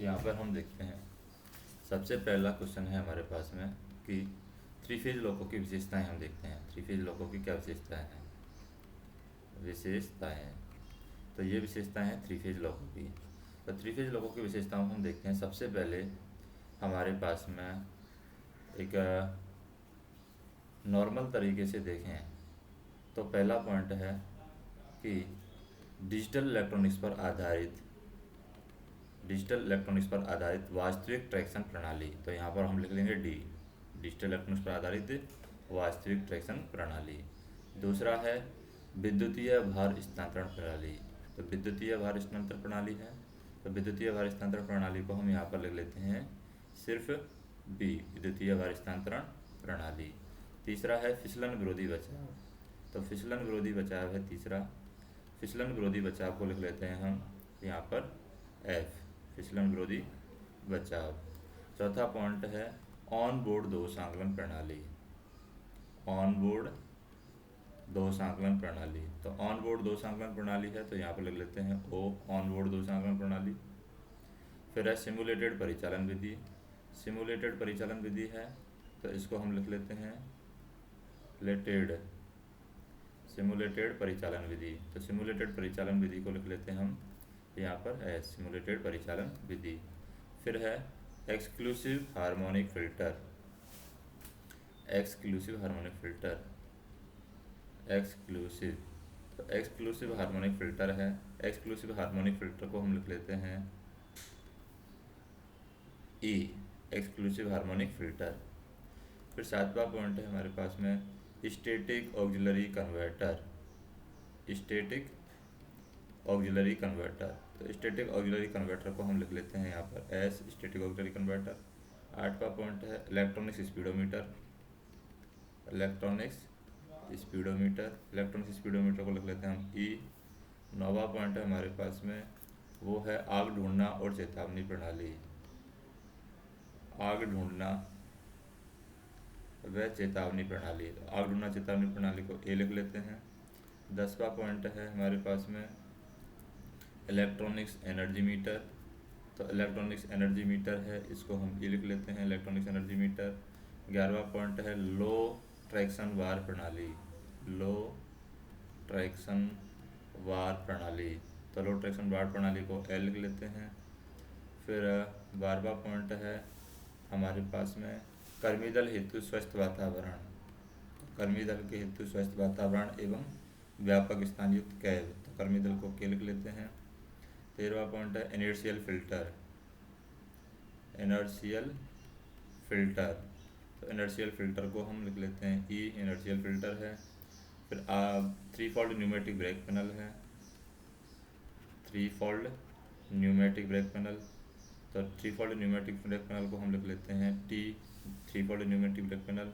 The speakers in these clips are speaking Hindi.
यहाँ पर हम देखते हैं सबसे पहला क्वेश्चन है हमारे पास में कि थ्री फेज लोको की विशेषताएं हम देखते हैं। थ्री फेज लोको की क्या विशेषताएं हैं? विशेषताएं, तो ये विशेषताएं हैं थ्री फेज लोको की। तो थ्री फेज लोको की विशेषताओं को हम देखते हैं। सबसे पहले हमारे पास में एक नॉर्मल तरीके से देखें तो पहला पॉइंट है कि डिजिटल इलेक्ट्रॉनिक्स पर आधारित वास्तविक ट्रैक्शन प्रणाली। तो यहाँ पर हम लिख लेंगे डी, डिजिटल इलेक्ट्रॉनिक्स पर आधारित वास्तविक ट्रैक्शन प्रणाली। दूसरा है विद्युतीय भार स्थानांतरण प्रणाली। तो विद्युतीय भार स्थानांतरण प्रणाली है, तो विद्युतीय भार स्थानांतरण प्रणाली को हम यहाँ पर लिख लेते हैं सिर्फ बी, विद्युतीय भार स्थानांतरण प्रणाली। तीसरा है फिसलन विरोधी बचाव। तो फिसलन विरोधी बचाव है तीसरा। फिसलन विरोधी बचाव को लिख लेते हैं हम यहाँ पर एफ, फिसलन विरोधी बचाव। चौथा पॉइंट है ऑन बोर्ड दोष आकलन प्रणाली। ऑन बोर्ड दोष आकलन प्रणाली, तो ऑन बोर्ड दोष आकलन प्रणाली है तो यहाँ पर लिख लेते हैं ओ, ऑन बोर्ड दोष आकलन प्रणाली। फिर है सिमुलेटेड परिचालन विधि। सिमुलेटेड परिचालन विधि है तो इसको हम लिख लेते हैं सिमुलेटेड परिचालन विधि। तो सिमुलेटेड परिचालन विधि को लिख लेते हैं हम यहाँ पर एस, सिमुलेटेड परिचालन विधि। फिर है exclusive harmonic filter. Exclusive harmonic filter, exclusive, तो एक्सक्लूसिव हार्मोनिक फिल्टर है। एक्सक्लूसिव हार्मोनिक फिल्टर को हम लिख लेते हैं ई, एक्सक्लूसिव हार्मोनिक फिल्टर। फिर सातवां पॉइंट है हमारे पास में static auxiliary converter. Static auxiliary converter, तो स्टैटिक ऑक्सिलरी कन्वर्टर को हम लिख लेते हैं यहाँ पर एस, स्टैटिक ऑक्सिलरी कन्वर्टर। आठवां पॉइंट है electronics speedometer. Electronics speedometer, electronics speedometer को लिख लेते हैं हम ई। नौवां पॉइंट है हमारे पास में वो है आग ढूंढना और चेतावनी प्रणाली। आग ढूंढना व चेतावनी प्रणाली, तो आग ढूंढना चेतावनी प्रणाली को ए लिख लेते हैं। 10वां पॉइंट है हमारे पास में इलेक्ट्रॉनिक्स एनर्जी मीटर। तो इलेक्ट्रॉनिक्स एनर्जी मीटर है, इसको हम ई लिख लेते हैं, इलेक्ट्रॉनिक्स एनर्जी मीटर। 11वां पॉइंट है लो ट्रैक्शन वार प्रणाली। लो ट्रैक्शन वार प्रणाली, तो लो ट्रैक्शन वार प्रणाली को एल लिख लेते हैं। फिर 12वां पॉइंट है हमारे पास में कर्मी दल हेतु स्वस्थ वातावरण। कर्मी दल के हेतु स्वस्थ वातावरण एवं व्यापक स्थान युक्त कैब, तो कर्मी दल को के लिख लेते हैं। 13वां पॉइंट है इनर्शियल फिल्टर। इनर्शियल फिल्टर, तो इनर्शियल फिल्टर को हम लिख लेते हैं ई, इनर्शियल फिल्टर है। फिर three fold pneumatic brake panel है। Three fold pneumatic brake panel, तो three fold pneumatic brake panel को हम लिख लेते हैं T, three fold pneumatic brake panel.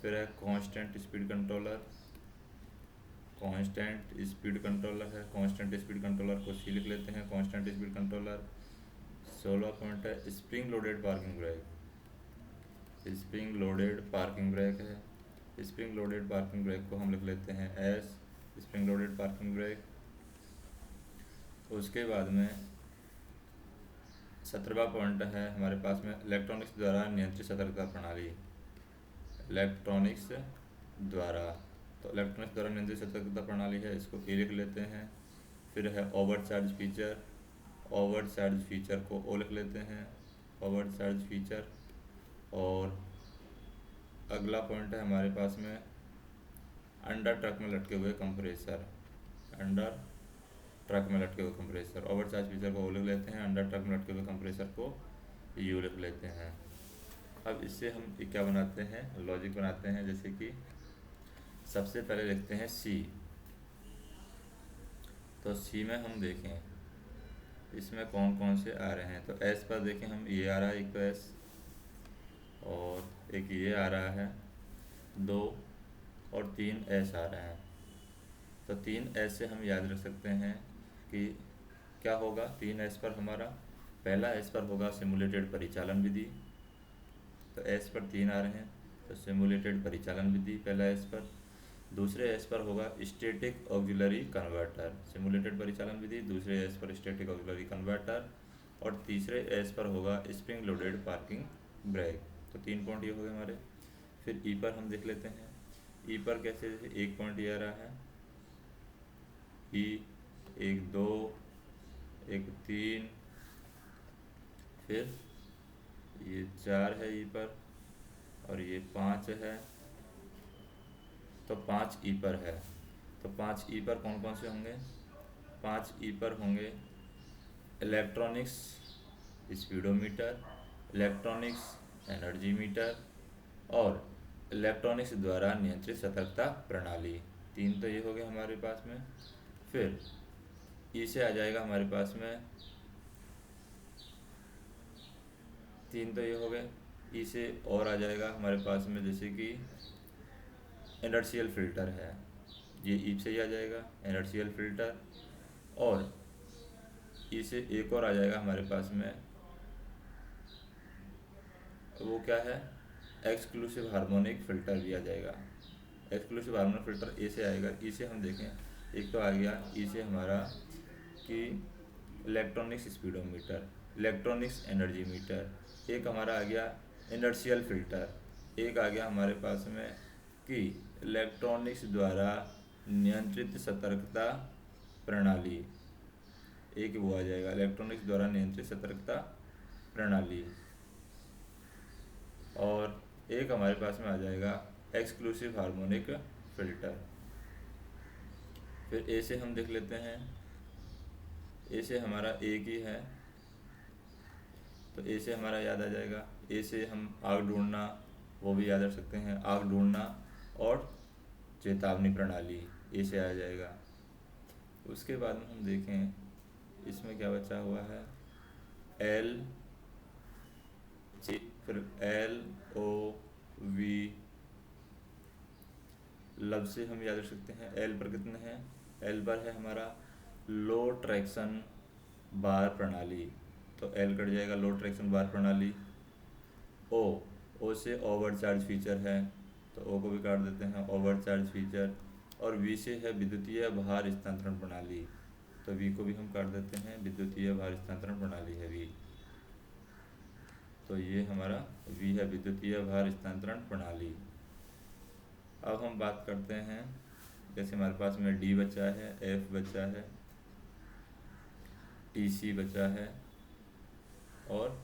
फिर है constant speed controller. Constant speed controller है, कांस्टेंट स्पीड कंट्रोलर को सी लिख लेते हैं, कांस्टेंट स्पीड कंट्रोलर। 16वां पॉइंट है spring loaded parking brake. Spring loaded parking brake है। स्प्रिंग लोडेड पार्किंग ब्रेक को हम लिख लेते हैं S, spring loaded parking break. उसके बाद में 17वां पॉइंट है हमारे पास में इलेक्ट्रॉनिक्स द्वारा नियंत्रित सतर्कता प्रणाली। इलेक्ट्रॉनिक्स द्वारा, तो इलेक्ट्रॉनिक्स द्वारा नियंत्रित सतर्कता प्रणाली है, इसको ए लिख लेते हैं। फिर है ओवरचार्ज फीचर। ओवरचार्ज फीचर को ओ लिख लेते हैं, ओवरचार्ज फीचर। और अगला पॉइंट है हमारे पास में अंडर ट्रक में लटके हुए कंप्रेसर। अंडर ट्रक में लटके हुए कंप्रेसर, ओवरचार्ज फीचर को ओ लिख लेते हैं, अंडर ट्रक में लटके हुए कंप्रेसर को यू लिख लेते हैं। अब इससे हम क्या बनाते हैं, लॉजिक बनाते हैं। जैसे कि सबसे पहले लिखते हैं सी, तो सी में हम देखें इसमें कौन कौन से आ रहे हैं। तो एस पर देखें हम, ये आ रहा है एक तो एस, और एक ये आ रहा है, 2 और 3 एस आ रहे हैं। तो 3 एस से हम याद रख सकते हैं कि क्या होगा। 3 एस पर हमारा पहला एस पर होगा सिमुलेटेड परिचालन विधि। तो एस पर 3 आ रहे हैं, तो सिमुलेटेड परिचालन विधि पहला एस पर। दूसरे एस पर होगा स्टैटिक ऑक्सिलरी कन्वर्टर, सिमुलेटेड परिचालन विधि। दूसरे एस पर स्टैटिक ऑक्सिलरी कन्वर्टर। और तीसरे एस पर होगा स्प्रिंग लोडेड पार्किंग ब्रेक। तो 3 पॉइंट ये हो गए हमारे। फिर ई पर हम देख लेते हैं। ई पर कैसे, जैसे 1 पॉइंट ये आ रहा है ई, 1 2 1 3, फिर ये 4 है ई पर, और ये 5 है, तो 5 ई पर है। तो 5 ई पर कौन कौन से होंगे? 5 ई पर होंगे electronics speedometer, electronics energy meter और इलेक्ट्रॉनिक्स द्वारा नियंत्रित सतर्कता प्रणाली। 3 तो ये हो गए हमारे पास में। फिर ई से आ जाएगा हमारे पास में, 3 तो ये हो गए। ई से और आ जाएगा हमारे पास में, जैसे कि इनर्शियल फिल्टर है, ये ई से ही आ जाएगा इनर्शियल फिल्टर। और ई से एक और आ जाएगा हमारे पास में, वो क्या है, एक्सक्लूसिव हार्मोनिक फिल्टर भी आ जाएगा। एक्सक्लूसिव हार्मोनिक फिल्टर ए से आएगा। ई से हम देखें, एक तो आ गया ई से हमारा कि electronics speedometer, electronics energy meter, एक हमारा आ गया इनर्शियल फिल्टर, एक आ गया हमारे पास में कि इलेक्ट्रॉनिक्स द्वारा नियंत्रित सतर्कता प्रणाली, एक वो आ जाएगा इलेक्ट्रॉनिक्स द्वारा नियंत्रित सतर्कता प्रणाली। और एक हमारे पास में आ जाएगा एक्सक्लूसिव हार्मोनिक फिल्टर। फिर ए से हम देख लेते हैं। ए से हमारा एक ही है, तो ए से हमारा याद आ जाएगा, ए से हम आग ढूंढना वो भी याद रख सकते हैं, आग ढूंढना और चेतावनी प्रणाली ए से आ जाएगा। उसके बाद में हम देखें इसमें क्या बचा हुआ है, एल, फिर एल ओ वी, लब से हम याद रख सकते हैं। एल पर कितने हैं? एल पर है हमारा लो ट्रैक्शन बार प्रणाली, तो एल कट जाएगा लो ट्रैक्शन बार प्रणाली। ओ से ओवरचार्ज फीचर है, तो ओ को भी काट देते हैं ओवरचार्ज फीचर। और वी से है विद्युतीय भार स्थानांतरण प्रणाली, तो वी को भी हम काट देते हैं, विद्युतीय भार स्थानांतरण प्रणाली है वी। तो ये हमारा वी है विद्युतीय भार स्थानांतरण प्रणाली। अब हम बात करते हैं, जैसे हमारे पास में डी बचा है, एफ बचा है, टी सी बचा है और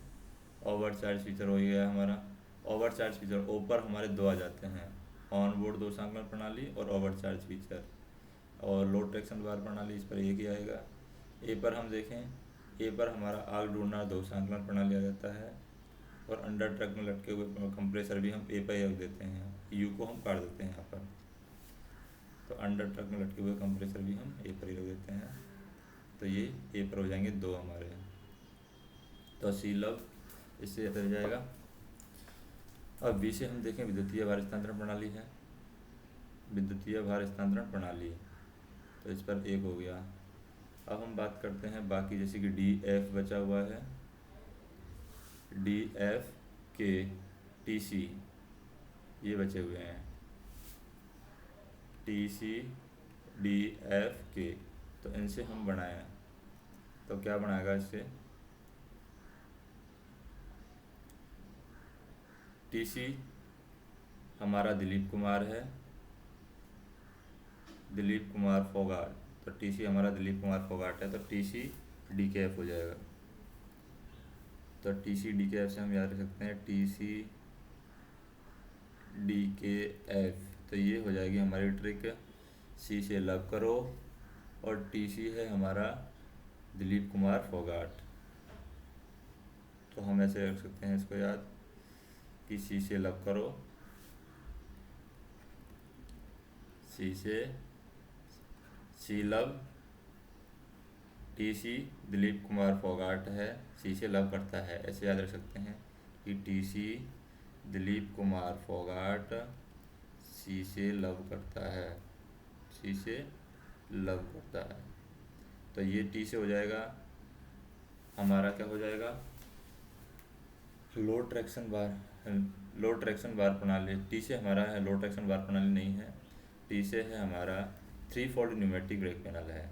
ओवरचार्ज फीचर हो गया हमारा। ओवरचार्ज फीचर ओ पर हमारे 2 आ जाते हैं, ऑन बोर्ड 2 संकलन प्रणाली और ओवरचार्ज फीचर। और लो ट्रैक्शन बार प्रणाली इस पर एक ही आएगा। ए पर हम देखें, ए पर हमारा आग ढूंढना 2 संकलन प्रणाली आ जाता है, और अंडर ट्रक में लटके हुए कंप्रेसर भी हम ए पर ही रख देते हैं, यू को हम काट देते हैं यहाँ पर। तो अंडर ट्रक में लटके हुए कंप्रेसर भी हम ए पर ही रख देते हैं, तो ये ए पर हो जाएंगे 2 हमारे। तो सी लब इससे रह जाएगा। अब बी से हम देखें, विद्युतीय भार स्थानांतरण प्रणाली है, विद्युतीय भार स्थानांतरण प्रणाली, तो इस पर 1 हो गया। अब हम बात करते हैं बाकी, जैसे कि डी एफ बचा हुआ है, डी एफ के टी सी ये बचे हुए हैं, टी सी डी एफ के, तो इनसे हम बनाएं तो क्या बनाएगा इससे, टी सी हमारा दिलीप कुमार है, दिलीप कुमार फोगाट, तो टी सी हमारा दिलीप कुमार फोगाट है, तो टी सी डी के एफ हो जाएगा। तो टी सी डी के एफ से हम याद रख सकते हैं टी सी डी के एफ, तो ये हो जाएगी हमारी ट्रिक। सी से लब करो और टी सी है हमारा दिलीप कुमार फोगाट, तो हम ऐसे रख सकते हैं इसको याद कि सी से लब करो, सी से सी लब, टी सी दिलीप कुमार फोगाट है, सी से लव करता है, ऐसे याद रख सकते हैं कि टी सी दिलीप कुमार फोगाट सी से लव करता है, सी से लव करता है। तो ये टी से हो जाएगा हमारा, क्या हो जाएगा, लो ट्रैक्शन बार प्रणाली। टी से हमारा है लो ट्रैक्शन बार प्रणाली नहीं है, टी से है हमारा 3 फोल्ड न्यूमेटिक ब्रेक पैनल है,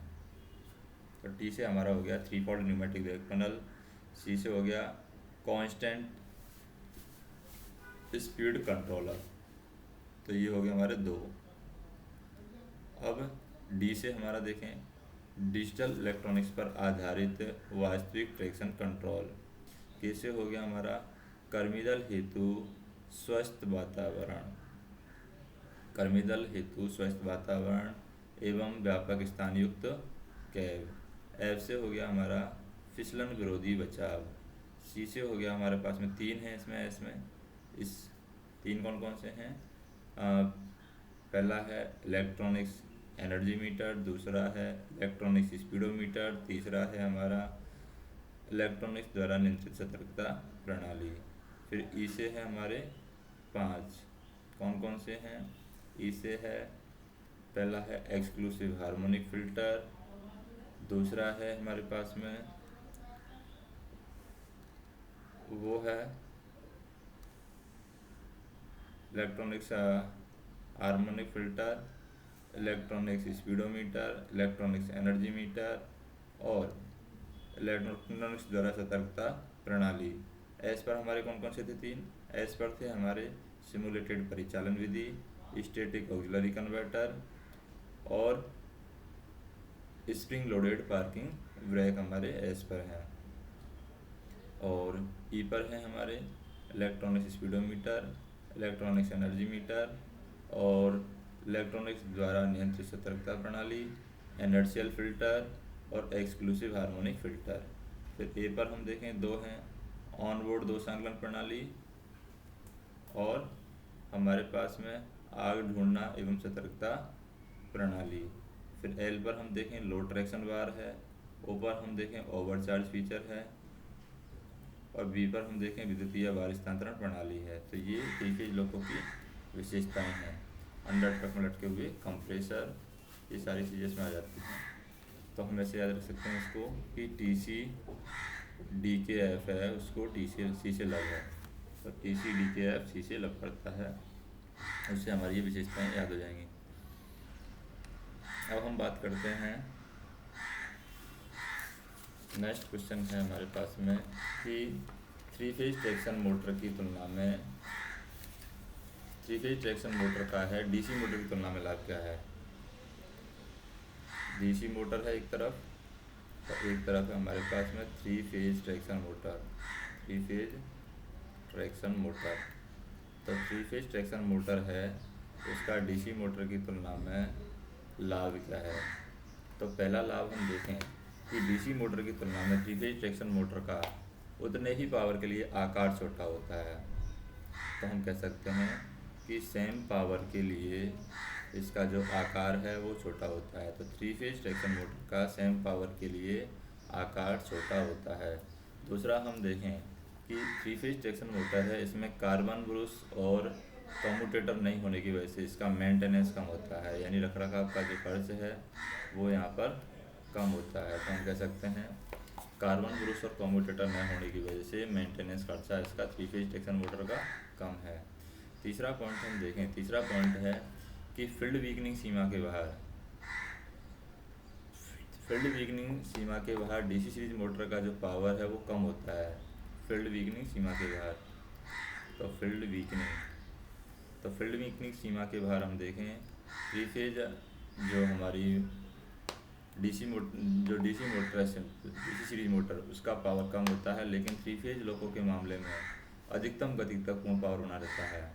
तो टी से हमारा हो गया 3 फोल्ड न्यूमेटिक ब्रेक पैनल। सी से हो गया कांस्टेंट स्पीड कंट्रोलर, तो ये हो गया हमारे दो। अब डी से हमारा देखें डिजिटल इलेक्ट्रॉनिक्स पर आधारित वास्तविक ट्रैक्शन कंट्रोल। कैसे हो गया हमारा कर्मीदल हेतु स्वस्थ वातावरण, कर्मीदल हेतु स्वस्थ वातावरण एवं व्यापक स्थान युक्त कैब। एफ से हो गया हमारा फिसलन विरोधी बचाव। सी से हो गया हमारे पास में तीन है इसमें इस तीन कौन कौन से हैं, पहला है इलेक्ट्रॉनिक्स एनर्जी मीटर, दूसरा है इलेक्ट्रॉनिक्स स्पीडोमीटर, तीसरा है हमारा इलेक्ट्रॉनिक्स द्वारा नियंत्रित सतर्कता प्रणाली। फिर ई से है हमारे पांच, कौन कौन से हैं, ई से है पहला है एक्सक्लूसिव हार्मोनिक फिल्टर, दूसरा है हमारे पास में वो है electronics harmonic filter, electronics speedometer, electronics energy meter और इलेक्ट्रॉनिक्स द्वारा सतर्कता प्रणाली। एस पर हमारे कौन कौन से थे, तीन। एस पर थे हमारे सिमुलेटेड परिचालन विधि, स्टैटिक ऑक्सिलरी कन्वर्टर और स्प्रिंग लोडेड पार्किंग ब्रेक हमारे एस पर हैं। और ई पर है हमारे electronics speedometer, electronics energy meter और इलेक्ट्रॉनिक्स द्वारा नियंत्रित सतर्कता प्रणाली, इनर्शियल फिल्टर और एक्सक्लूसिव हार्मोनिक फिल्टर। फिर ए पर हम देखें दो हैं, ऑन बोर्ड दो संकलन प्रणाली और हमारे पास में आग ढूंढना एवं सतर्कता प्रणाली। फिर एल पर हम देखें लो ट्रैक्शन बार है, ओ पर हम देखें ओवरचार्ज फीचर है और बी पर हम देखें विद्युतीय भार स्थानांतरण प्रणाली है। तो ये थ्री-फेज लोको की विशेषताएं हैं। अंडर ट्रक में लटके हुए कंप्रेसर, ये सारी चीज़ें इसमें आ जाती हैं। तो हम ऐसे याद रख सकते हैं इसको कि टी सी डी के एफ है, उसको टी सी से लग है, तो टी सी डी के एफ सी से लग पड़ता है, उससे हमारी ये विशेषताएं याद हो जाएंगी। अब हम बात करते हैं, नेक्स्ट क्वेश्चन है हमारे पास में कि थ्री फेज ट्रैक्शन मोटर की तुलना में, थ्री फेज ट्रैक्शन मोटर का है डीसी मोटर की तुलना में लाभ क्या है। डीसी मोटर है एक तरफ, तो एक तरफ है हमारे पास में three phase traction motor, three phase traction motor. तो थ्री फेज ट्रैक्शन मोटर है, उसका डीसी मोटर की तुलना में लाभ क्या है। तो पहला लाभ हम देखें कि डीसी मोटर की तुलना में थ्री फेज ट्रैक्शन मोटर का उतने ही पावर के लिए आकार छोटा होता है। तो हम कह सकते हैं कि सेम पावर के लिए इसका जो आकार है वो छोटा होता है। तो थ्री फेज ट्रैक्शन मोटर का सेम पावर के लिए आकार छोटा होता है। दूसरा हम देखें कि थ्री फेज ट्रैक्शन मोटर है, इसमें कार्बन ब्रश और कम्यूटेटर नहीं होने की वजह से इसका मेंटेनेंस कम होता है, यानी रखरखाव का जो खर्च है वो यहाँ पर कम होता है। तो हम कह सकते हैं कार्बन ब्रश और कम्यूटेटर न होने की वजह से मेंटेनेंस खर्चा इसका थ्री फेज ट्रैक्शन मोटर का कम है। तीसरा पॉइंट हम देखें, तीसरा पॉइंट है कि फील्ड वीकनिंग सीमा के बाहर, फील्ड वीकनिंग सीमा के बाहर डीसी सीरीज मोटर का जो पावर है वो कम होता है, फील्ड वीकनिंग सीमा के बाहर। तो फील्ड वीकनिंग सीमा के बाहर हम देखें थ्री फेज जो हमारी डीसी मोटर है, डीसी सीरीज मोटर, उसका पावर कम होता है, लेकिन थ्री फेज लोको के मामले में अधिकतम गति तक पूर्ण पावर बना रहता है,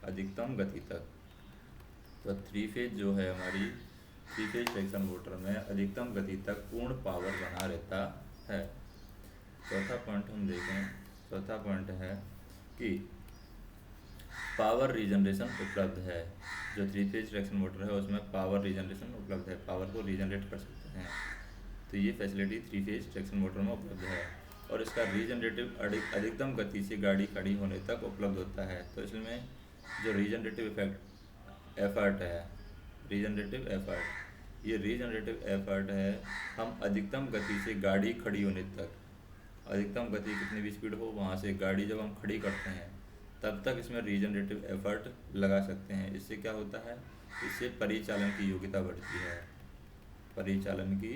अधिकतम गति तक। तो थ्री फेज जो है हमारी थ्री फेज ट्रैक्शन मोटर में अधिकतम गति तक पूर्ण पावर बना रहता है। चौथा पॉइंट हम देखें, चौथा पॉइंट है कि पावर रीजनरेशन उपलब्ध है। जो थ्री फेज ट्रैक्शन मोटर है उसमें पावर रीजनरेशन उपलब्ध है, पावर को रीजनरेट कर सकते हैं। तो ये facility three phase traction motor में उपलब्ध है और इसका रीजनरेटिव अधिकतम गति से गाड़ी खड़ी होने तक उपलब्ध होता है। तो इसमें जो रीजनरेटिव एफर्ट है, रीजनरेटिव एफर्ट, ये रीजनरेटिव एफर्ट है, हम अधिकतम गति से गाड़ी खड़ी होने तक, अधिकतम गति कितनी भी स्पीड हो वहाँ से गाड़ी जब हम खड़ी करते हैं तब तक इसमें रीजनरेटिव एफर्ट लगा सकते हैं। इससे क्या होता है, इससे परिचालन की योग्यता बढ़ती है, परिचालन की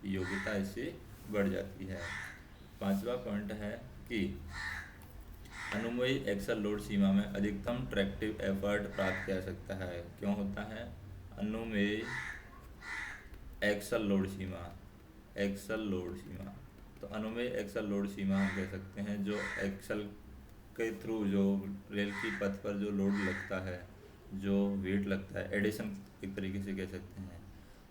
योग्यता इससे बढ़ जाती है। पांचवा पॉइंट है कि अनुमेय एक्सल लोड सीमा में अधिकतम ट्रैक्टिव एफर्ट प्राप्त किया जा सकता है। क्यों होता है? अनुमेय एक्सल लोड सीमा, एक्सल लोड सीमा, तो अनुमेय एक्सल लोड सीमा हम कह सकते हैं जो एक्सल के थ्रू जो रेल की पथ पर जो लोड लगता है, जो वेट लगता है, एडिशन एक तरीके से कह सकते हैं,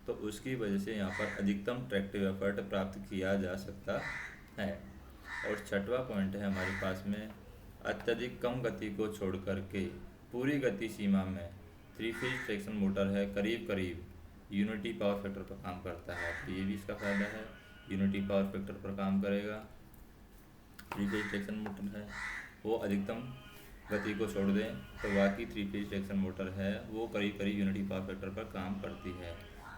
तो उसकी वजह से यहाँ पर अधिकतम ट्रैक्टिव एफर्ट प्राप्त किया जा सकता है। और छठवां पॉइंट है हमारे पास में, अत्यधिक कम गति को छोड़ करके पूरी गति सीमा में थ्री फेज ट्रैक्शन मोटर है करीब करीब यूनिटी पावर फैक्टर पर काम करता है। तो ये भी इसका फ़ायदा है, यूनिटी पावर फैक्टर पर काम करेगा। थ्री फेज ट्रैक्शन मोटर है वो अधिकतम गति को छोड़ दें तो बाकी थ्री फेज ट्रैक्शन मोटर है वो करीब करीब यूनिटी पावर फैक्टर पर काम करती है।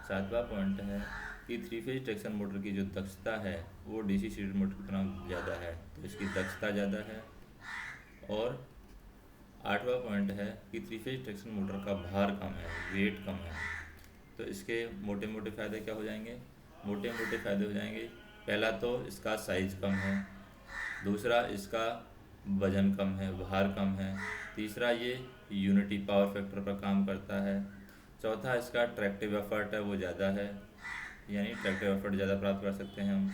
सातवां पॉइंट है कि थ्री फेज ट्रैक्शन मोटर की जो दक्षता है वो डीसी सीरीज मोटर की तरह ज़्यादा है, तो इसकी दक्षता ज़्यादा है। और आठवां पॉइंट है कि थ्री फेज ट्रैक्शन मोटर का भार कम है, वेट कम है, तो इसके मोटे मोटे फ़ायदे क्या हो जाएंगे? मोटे मोटे फ़ायदे हो जाएंगे, पहला तो इसका साइज़ कम है, दूसरा इसका वज़न कम है, भार कम है, तीसरा ये यूनिटी पावर फैक्टर पर काम करता है, चौथा इसका ट्रैक्टिव एफर्ट है वो ज़्यादा है, यानी ट्रैक्टिव एफर्ट ज़्यादा प्राप्त कर सकते हैं हम।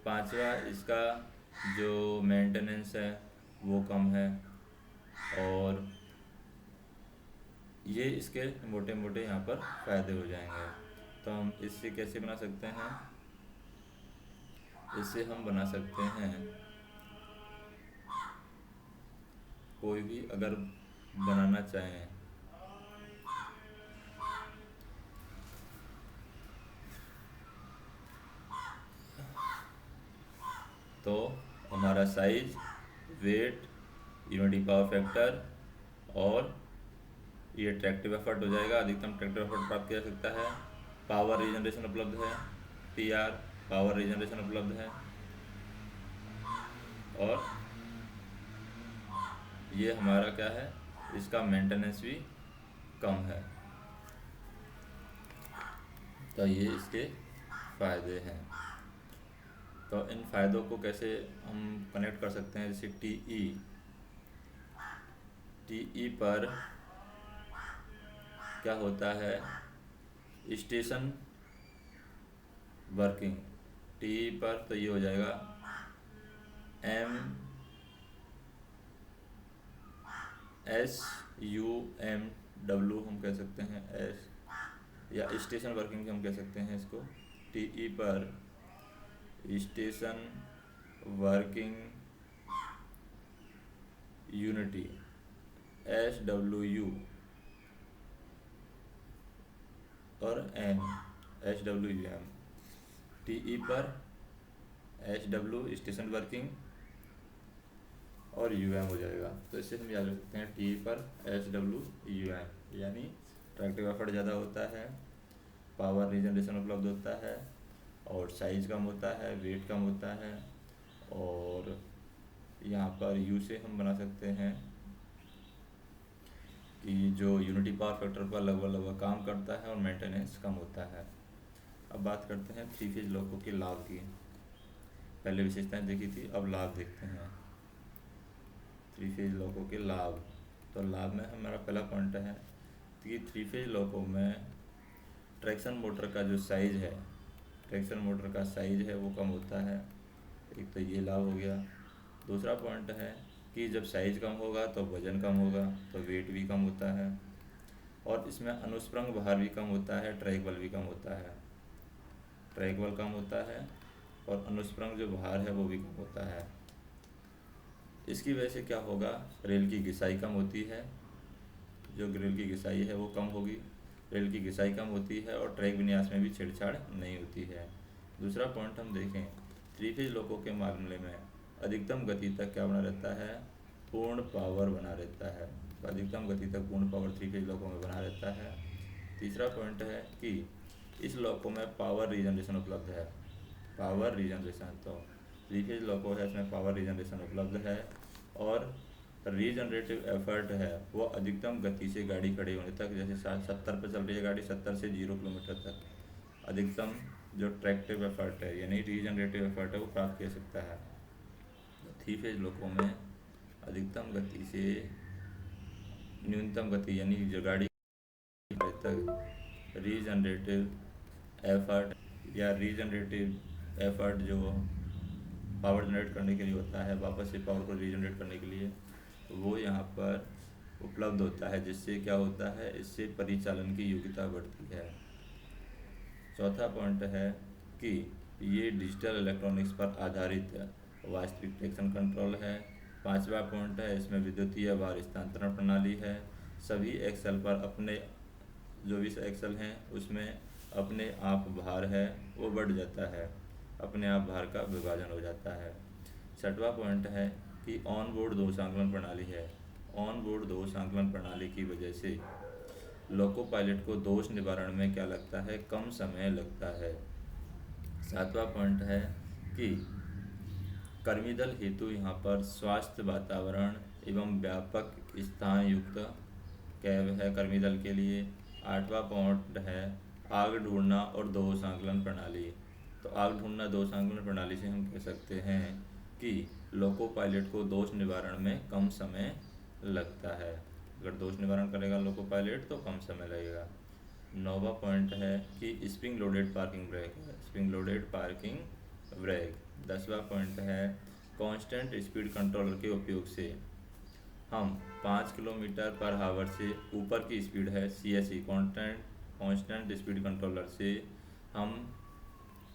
पांचवा इसका जो मेंटेनेंस है वो कम है। और ये इसके मोटे मोटे यहाँ पर फ़ायदे हो जाएंगे। तो हम इससे कैसे बना सकते हैं? इससे हम बना सकते हैं, कोई भी अगर बनाना चाहें तो हमारा size, weight, unity power factor और ये ट्रैक्टिव एफर्ट हो जाएगा। अधिकतम ट्रैक्टिव एफर्ट प्राप्त किया जा सकता है। पावर रीजनरेशन उपलब्ध है, पीआर पावर रीजनरेशन उपलब्ध है। और ये हमारा क्या है, इसका मेंटेनेंस भी कम है। तो ये इसके फ़ायदे हैं। तो इन फ़ायदों को कैसे हम कनेक्ट कर सकते हैं? जैसे टीई पर क्या होता है, स्टेशन वर्किंग। टीई पर तो ये हो जाएगा MSUMW हम कह सकते हैं, एस या स्टेशन वर्किंग हम कह सकते हैं इसको। टीई पर स्टेशन वर्किंग यूनिटी SWU और SWUM। टीई पर SW स्टेशन वर्किंग और UM हो जाएगा। तो इससे हम याद रख सकते हैं टी पर SWUM, यानी ट्रैक्टिव एफर्ट ज़्यादा होता है, पावर रीजनरेशन उपलब्ध होता है और साइज़ कम होता है, वेट कम होता है। और यहाँ पर U से हम बना सकते हैं कि जो यूनिटी पावर फैक्टर पर लगभग काम करता है और मेंटेनेंस कम होता है। अब बात करते हैं थ्री फेज लोको के लाभ की। पहले विशेषताएं देखी थी, अब लाभ देखते हैं थ्री फेज लोको के लाभ। तो लाभ में हमारा पहला पॉइंट है कि थ्री फेज लोको में ट्रैक्शन मोटर का जो साइज़ है, ट्रैक्शन मोटर का साइज़ है वो कम होता है। एक तो ये लाभ हो गया। दूसरा पॉइंट है कि जब साइज़ कम होगा तो वज़न कम होगा, तो वेट भी कम होता है। और इसमें अनुस्प्रंग भार भी कम होता है, ट्रैक बल भी कम होता है। ट्रैक बल कम होता है और अनुस्प्रंग जो भार है वो भी कम होता है। इसकी वजह से क्या होगा, रेल की घिसाई कम होती है, जो रेल की घिसाई है वो कम होगी, रेल की घिसाई कम होती है और ट्रैक विन्यास में भी छेड़छाड़ नहीं होती है। दूसरा पॉइंट हम देखें, थ्री फेज लोको के मामले में अधिकतम गति तक क्या बना रहता है, पूर्ण पावर बना रहता है। तो अधिकतम गति तक पूर्ण पावर थ्री फेज लोको में बना रहता है। तीसरा पॉइंट है कि इस लोको में पावर रीजनरेशन उपलब्ध है। पावर रीजनरेशन, तो थ्री फेज लोको है इसमें पावर रीजनरेशन उपलब्ध है और रीजनरेटिव एफर्ट है वो अधिकतम गति से गाड़ी खड़ी होने तक, जैसे 70 पर चल रही है गाड़ी, 70 से 0 किलोमीटर तक अधिकतम जो ट्रैक्टिव एफर्ट है यानी रीजनरेटिव एफर्ट है वो प्राप्त किया सकता है। थ्री फेज लोको में अधिकतम गति से न्यूनतम गति यानी जो गाड़ी तक रीजनरेटिव एफर्ट या रीजनरेटिव एफर्ट जो पावर जनरेट करने के लिए होता है, वापस से पावर को रीजनरेट करने के लिए, वो यहाँ पर उपलब्ध होता है, जिससे क्या होता है, इससे परिचालन की योग्यता बढ़ती है। चौथा पॉइंट है कि ये डिजिटल इलेक्ट्रॉनिक्स पर आधारित वास्तविक ट्रैक्शन कंट्रोल है। पांचवा पॉइंट है, इसमें विद्युतीय भार स्थानांतरण प्रणाली है। सभी एक्सल पर अपने जो भी एक्सल हैं उसमें अपने आप भार है वो बढ़ जाता है, अपने आप भार का विभाजन हो जाता है। छठवां पॉइंट है कि ऑन बोर्ड दोष आकलन प्रणाली है। ऑन बोर्ड दोष आकलन प्रणाली की वजह से लोको पायलट को दोष निवारण में क्या लगता है, कम समय लगता है। सातवां पॉइंट है कि कर्मी दल हेतु यहाँ पर स्वास्थ्य वातावरण एवं व्यापक स्थान युक्त कैब है कर्मी दल के लिए। आठवां पॉइंट है आग ढूंढना और दोष आकलन प्रणाली। तो आग ढूंढना दोष आकलन प्रणाली से हम कह सकते हैं कि लोको पायलट को दोष निवारण में कम समय लगता है। अगर दोष निवारण करेगा लोको पायलट तो कम समय लगेगा। नौवां पॉइंट है कि स्प्रिंग लोडेड पार्किंग ब्रेक है, स्प्रिंग लोडेड पार्किंग ब्रेक। 10वां पॉइंट है कांस्टेंट स्पीड कंट्रोलर के उपयोग से हम 5 किलोमीटर पर हावर से ऊपर की स्पीड है CSE कांस्टेंट स्पीड कंट्रोलर से हम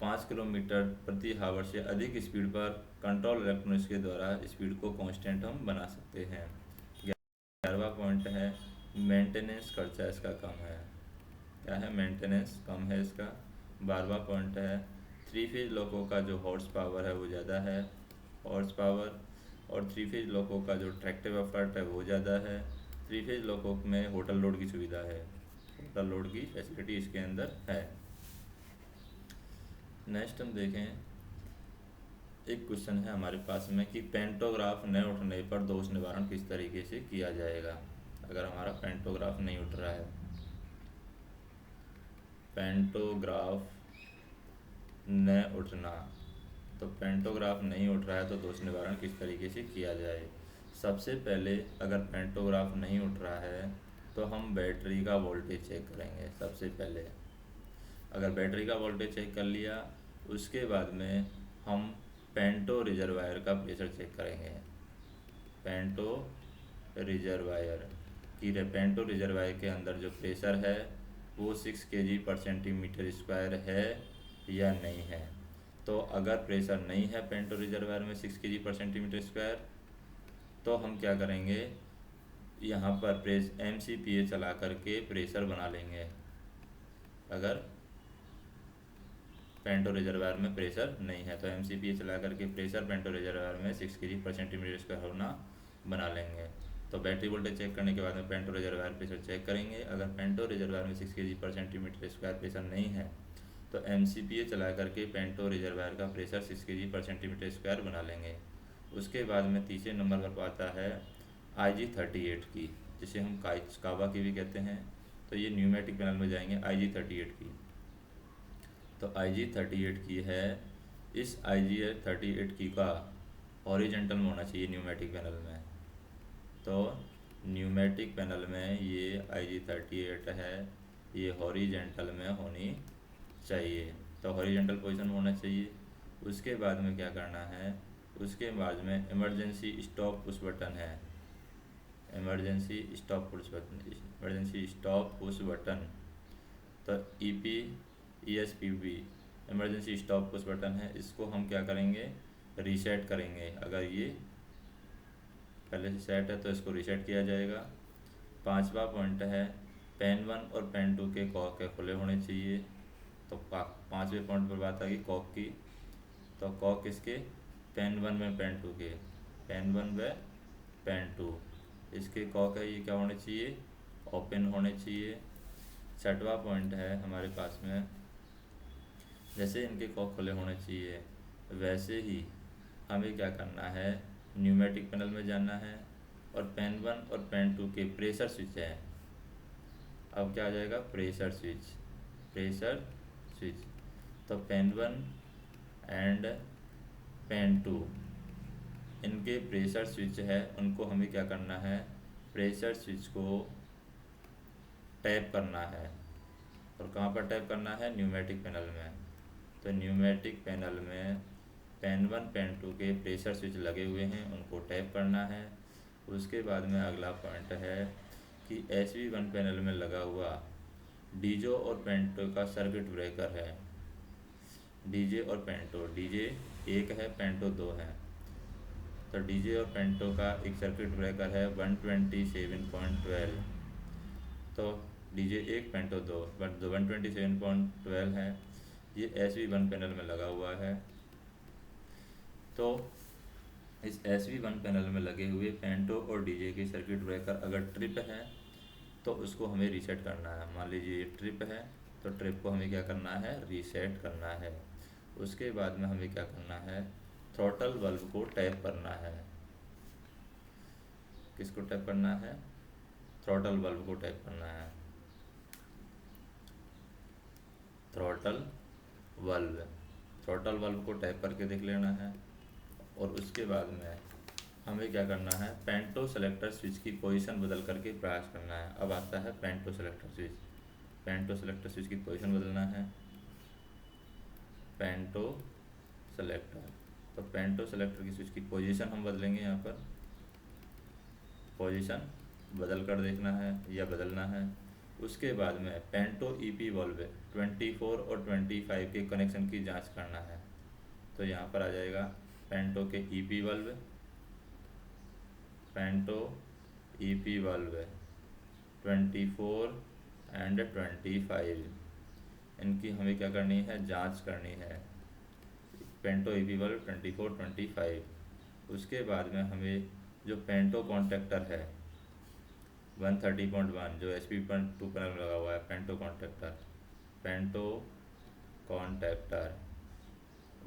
5 किलोमीटर प्रति हावर से अधिक स्पीड पर कंट्रोल इलेक्ट्रॉनिक्स के द्वारा स्पीड को कांस्टेंट हम बना सकते हैं। 11वां पॉइंट है मेंटेनेंस खर्चा इसका कम है। क्या है, मेंटेनेंस कम है इसका। 12वां पॉइंट है थ्री फेज लोको का जो हॉर्स पावर है वो ज़्यादा है, हॉर्स पावर, और थ्री फेज लोको का जो ट्रैक्टिव एफर्ट है वो ज़्यादा है। थ्री फेज लोको में होटल लोड की सुविधा है, होटल लोड की फैसिलिटी इसके अंदर है। नेक्स्ट हम देखें, एक क्वेश्चन है हमारे पास में कि पेंटोग्राफ न उठने पर दोष निवारण किस तरीके से किया जाएगा। अगर हमारा पेंटोग्राफ नहीं उठ रहा है, पेंटोग्राफ न उठना, तो पेंटोग्राफ नहीं उठ रहा है तो दोष निवारण किस तरीके से किया जाए। सबसे पहले अगर पेंटोग्राफ नहीं उठ रहा है तो हम बैटरी का वोल्टेज चेक करेंगे। सबसे पहले अगर बैटरी का वोल्टेज चेक कर लिया, उसके बाद में हम पेंटो रिजर्वायर का प्रेशर चेक करेंगे। पेंटो रिजर्वायर पेंटो रिजर्वायर के अंदर जो प्रेशर है वो 6 kg/cm² है या नहीं है। तो अगर प्रेशर नहीं है पेंटो रिजर्वायर में 6 kg/cm², तो हम क्या करेंगे, यहाँ पर MCPA चला करके प्रेशर बना लेंगे। अगर पेंटो रिजर्वायर में प्रेशर नहीं है तो MCPA चला करके प्रेशर पेंटो रिजर्वायर में 6 kg/cm² होना बना लेंगे। तो बैटरी वोल्टेज चेक करने के बाद में पेंटो रिजर्वायर प्रेशर चेक करेंगे। अगर पेंटो रिजर्वायर में 6 kg/cm² प्रेशर नहीं है तो MCPA चला करके पेंटो रिजर्वायर का प्रेशर 6 kg/cm² बना लेंगे। उसके बाद में तीसरे नंबर पर आता है IG38 की, जिसे हम कावा की भी कहते हैं। तो ये न्यूमेटिक पैनल में जाएंगे IG38 की। तो IG38 की है, इस IG38 की का हॉरिजेंटल में होना चाहिए न्यूमेटिक पैनल में। तो न्यूमेटिक पैनल में ये IG38 है, ये हॉरिजेंटल में होनी चाहिए। तो हॉरिजेंटल पोजीशन में होना चाहिए। उसके बाद में क्या करना है, उसके बाद में इमरजेंसी स्टॉप पुश बटन है, इमरजेंसी स्टॉप पुश बटन। तो ESPB emergency stop push button है, इसको हम क्या करेंगे, रीसेट करेंगे। अगर ये पहले से सेट है तो इसको रीसेट किया जाएगा। 5वां पॉइंट है पेन 1 और पेन 2 के कॉक खुले होने चाहिए। तो 5वें पॉइंट पर बात आ गई कॉक की। तो कॉक इसके पेन 1 में पेन 2 के, पेन 1 व पेन 2 इसके कॉक है, ये क्या होने चाहिए, ओपन होने चाहिए। 6वां पॉइंट है हमारे पास में, जैसे इनके कॉक खुले होने चाहिए वैसे ही हमें क्या करना है, न्यूमेटिक पैनल में जाना है और पेन 1 और पेन 2 के प्रेशर स्विच है। अब क्या आ जाएगा, प्रेशर स्विच। तो पेन 1 एंड पेन 2 इनके प्रेशर स्विच है उनको हमें क्या करना है, प्रेशर स्विच को टैप करना है। और कहाँ पर टैप करना है, न्यूमेटिक पैनल में। तो न्यूमेटिक पैनल में पेन 1 पेन 2 के प्रेशर स्विच लगे हुए हैं, उनको टैप करना है। उसके बाद में अगला पॉइंट है कि SV1 पैनल में लगा हुआ डीजे और पेंटो का सर्किट ब्रेकर है। डीजे और पेंटो, डीजे 1 है, पेंटो 2 है। तो डीजे और पेंटो का एक सर्किट ब्रेकर है 127.12। तो डीजे 1 पेंटो 2 बट 127.12 है, ये SV1 पैनल में लगा हुआ है। तो इस SV1 पैनल में लगे हुए पेंटो और डीजे की सर्किट ब्रेकर अगर ट्रिप है तो उसको हमें रीसेट करना है। मान लीजिए ये ट्रिप है तो ट्रिप को हमें क्या करना है, रीसेट करना है। उसके बाद में हमें क्या करना है, थ्रॉटल वाल्व को टैप करना है। किसको टैप करना है, थ्रॉटल वाल्व को टैप करना है। थ्रॉटल वाल्व, थ्रॉटल वाल्व को टैप करके देख लेना है। और उसके बाद में हमें क्या करना है, पेंटो सेलेक्टर स्विच की पोजीशन बदल करके प्रयास करना है। अब आता है पेंटो सेलेक्टर स्विच। पेंटो सेलेक्टर स्विच की पोजीशन बदलना है, पेंटो सेलेक्टर। तो पेंटो सेलेक्टर की स्विच की पोजीशन हम बदलेंगे। यहाँ पर पोजीशन बदल कर देखना है या बदलना है। उसके बाद में पेंटो EP वाल्व 24 और 25 के कनेक्शन की जांच करना है। तो यहाँ पर आ जाएगा पेंटो के EP valve, panto EP valve 24 and 25, इनकी हमें क्या करनी है, जांच करनी है। Panto EP valve 24 25। उसके बाद में हमें जो पेंटो कॉन्टेक्टर है 130.1 जो SP2 पैनल में लगा हुआ है, पेंटो कॉन्टेक्टर, पेंटो कॉन्टेक्टर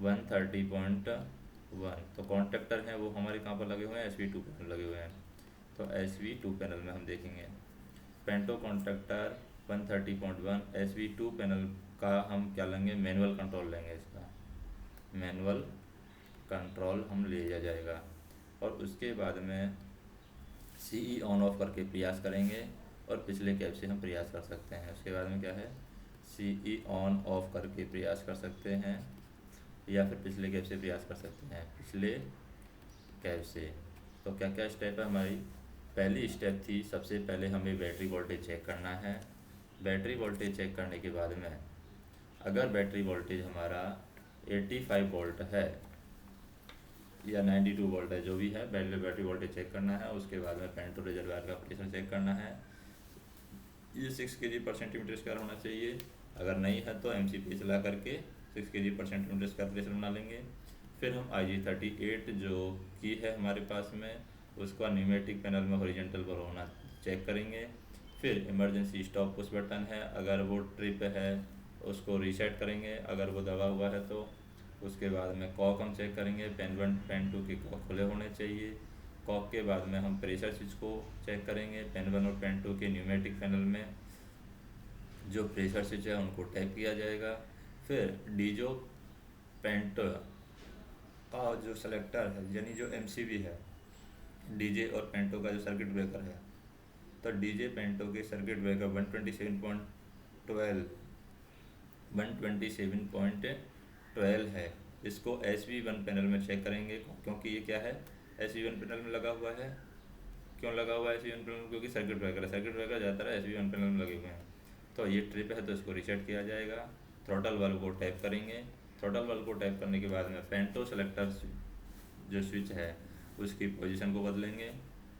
130.1। तो कॉन्टेक्टर हैं वो हमारे कहाँ पर लगे हुए हैं, SV2 पैनल लगे हुए हैं। तो SV2 पैनल में हम देखेंगे पेंटो कॉन्टेक्टर 130.1 SV2 पैनल का हम क्या लेंगे, मैनुअल कंट्रोल लेंगे। इसका मैनुअल कंट्रोल हम ले जाएगा। और उसके बाद में CE ऑन ऑफ करके प्रयास करेंगे और पिछले कैप से हम प्रयास कर सकते हैं। उसके बाद में क्या है, CE ऑन ऑफ करके प्रयास कर सकते हैं या फिर पिछले कैप से प्रयास कर सकते हैं, पिछले कैप से। तो क्या क्या स्टेप है हमारी, पहली स्टेप थी सबसे पहले हमें बैटरी वोल्टेज चेक करना है। बैटरी वोल्टेज चेक करने के बाद में अगर बैटरी वोल्टेज हमारा 85 वोल्ट है या 92 वोल्ट है, जो भी है, बैटरी वोल्टेज चेक करना है। उसके बाद में पेंटो रिजर्वायर का प्रेशर चेक करना है। ये 6 kg/cm² होना चाहिए। अगर नहीं है तो MCP चला करके 6 kg/cm² का प्रेशर बना लेंगे। फिर हम IG38 जो की है हमारे पास में, उसका न्यूमेटिक पैनल में हॉरिजॉन्टल पर होना चेक करेंगे। फिर इमरजेंसी स्टॉप पुश बटन है, अगर वो ट्रिप है उसको रीसेट करेंगे, अगर वो दबा हुआ है तो। उसके बाद में कॉक हम चेक करेंगे, पेन 1 पेन 2 के कॉक खुले होने चाहिए। कॉक के बाद में हम प्रेशर स्विच को चेक करेंगे। पेन 1 और पेन 2 के न्यूमेटिक पैनल में जो प्रेशर स्विच है उनको टैप किया जाएगा। फिर डीजो पेंटो का जो सेलेक्टर है यानी जो MCB है, डीजे और पेंटो का जो सर्किट ब्रेकर है, तो डीजे पेंटो के सर्किट ब्रेकर 127.12 है। इसको SV1 पैनल में चेक करेंगे, क्योंकि ये क्या है, SV1 पैनल में लगा हुआ है। क्यों लगा हुआ है SV1 पैनल, क्योंकि सर्किट ब्रेकर है, सर्किट ब्रेकर ज़्यादातर SV1 पैनल में लगे हुए हैं। तो ये ट्रिप है तो इसको रीसेट किया जाएगा। थ्रॉटल वाल्व को टैप करेंगे। थ्रॉटल वाल्व को टैप करने के बाद में पेंटो सेलेक्टर जो स्विच है उसकी पोजीशन को बदलेंगे।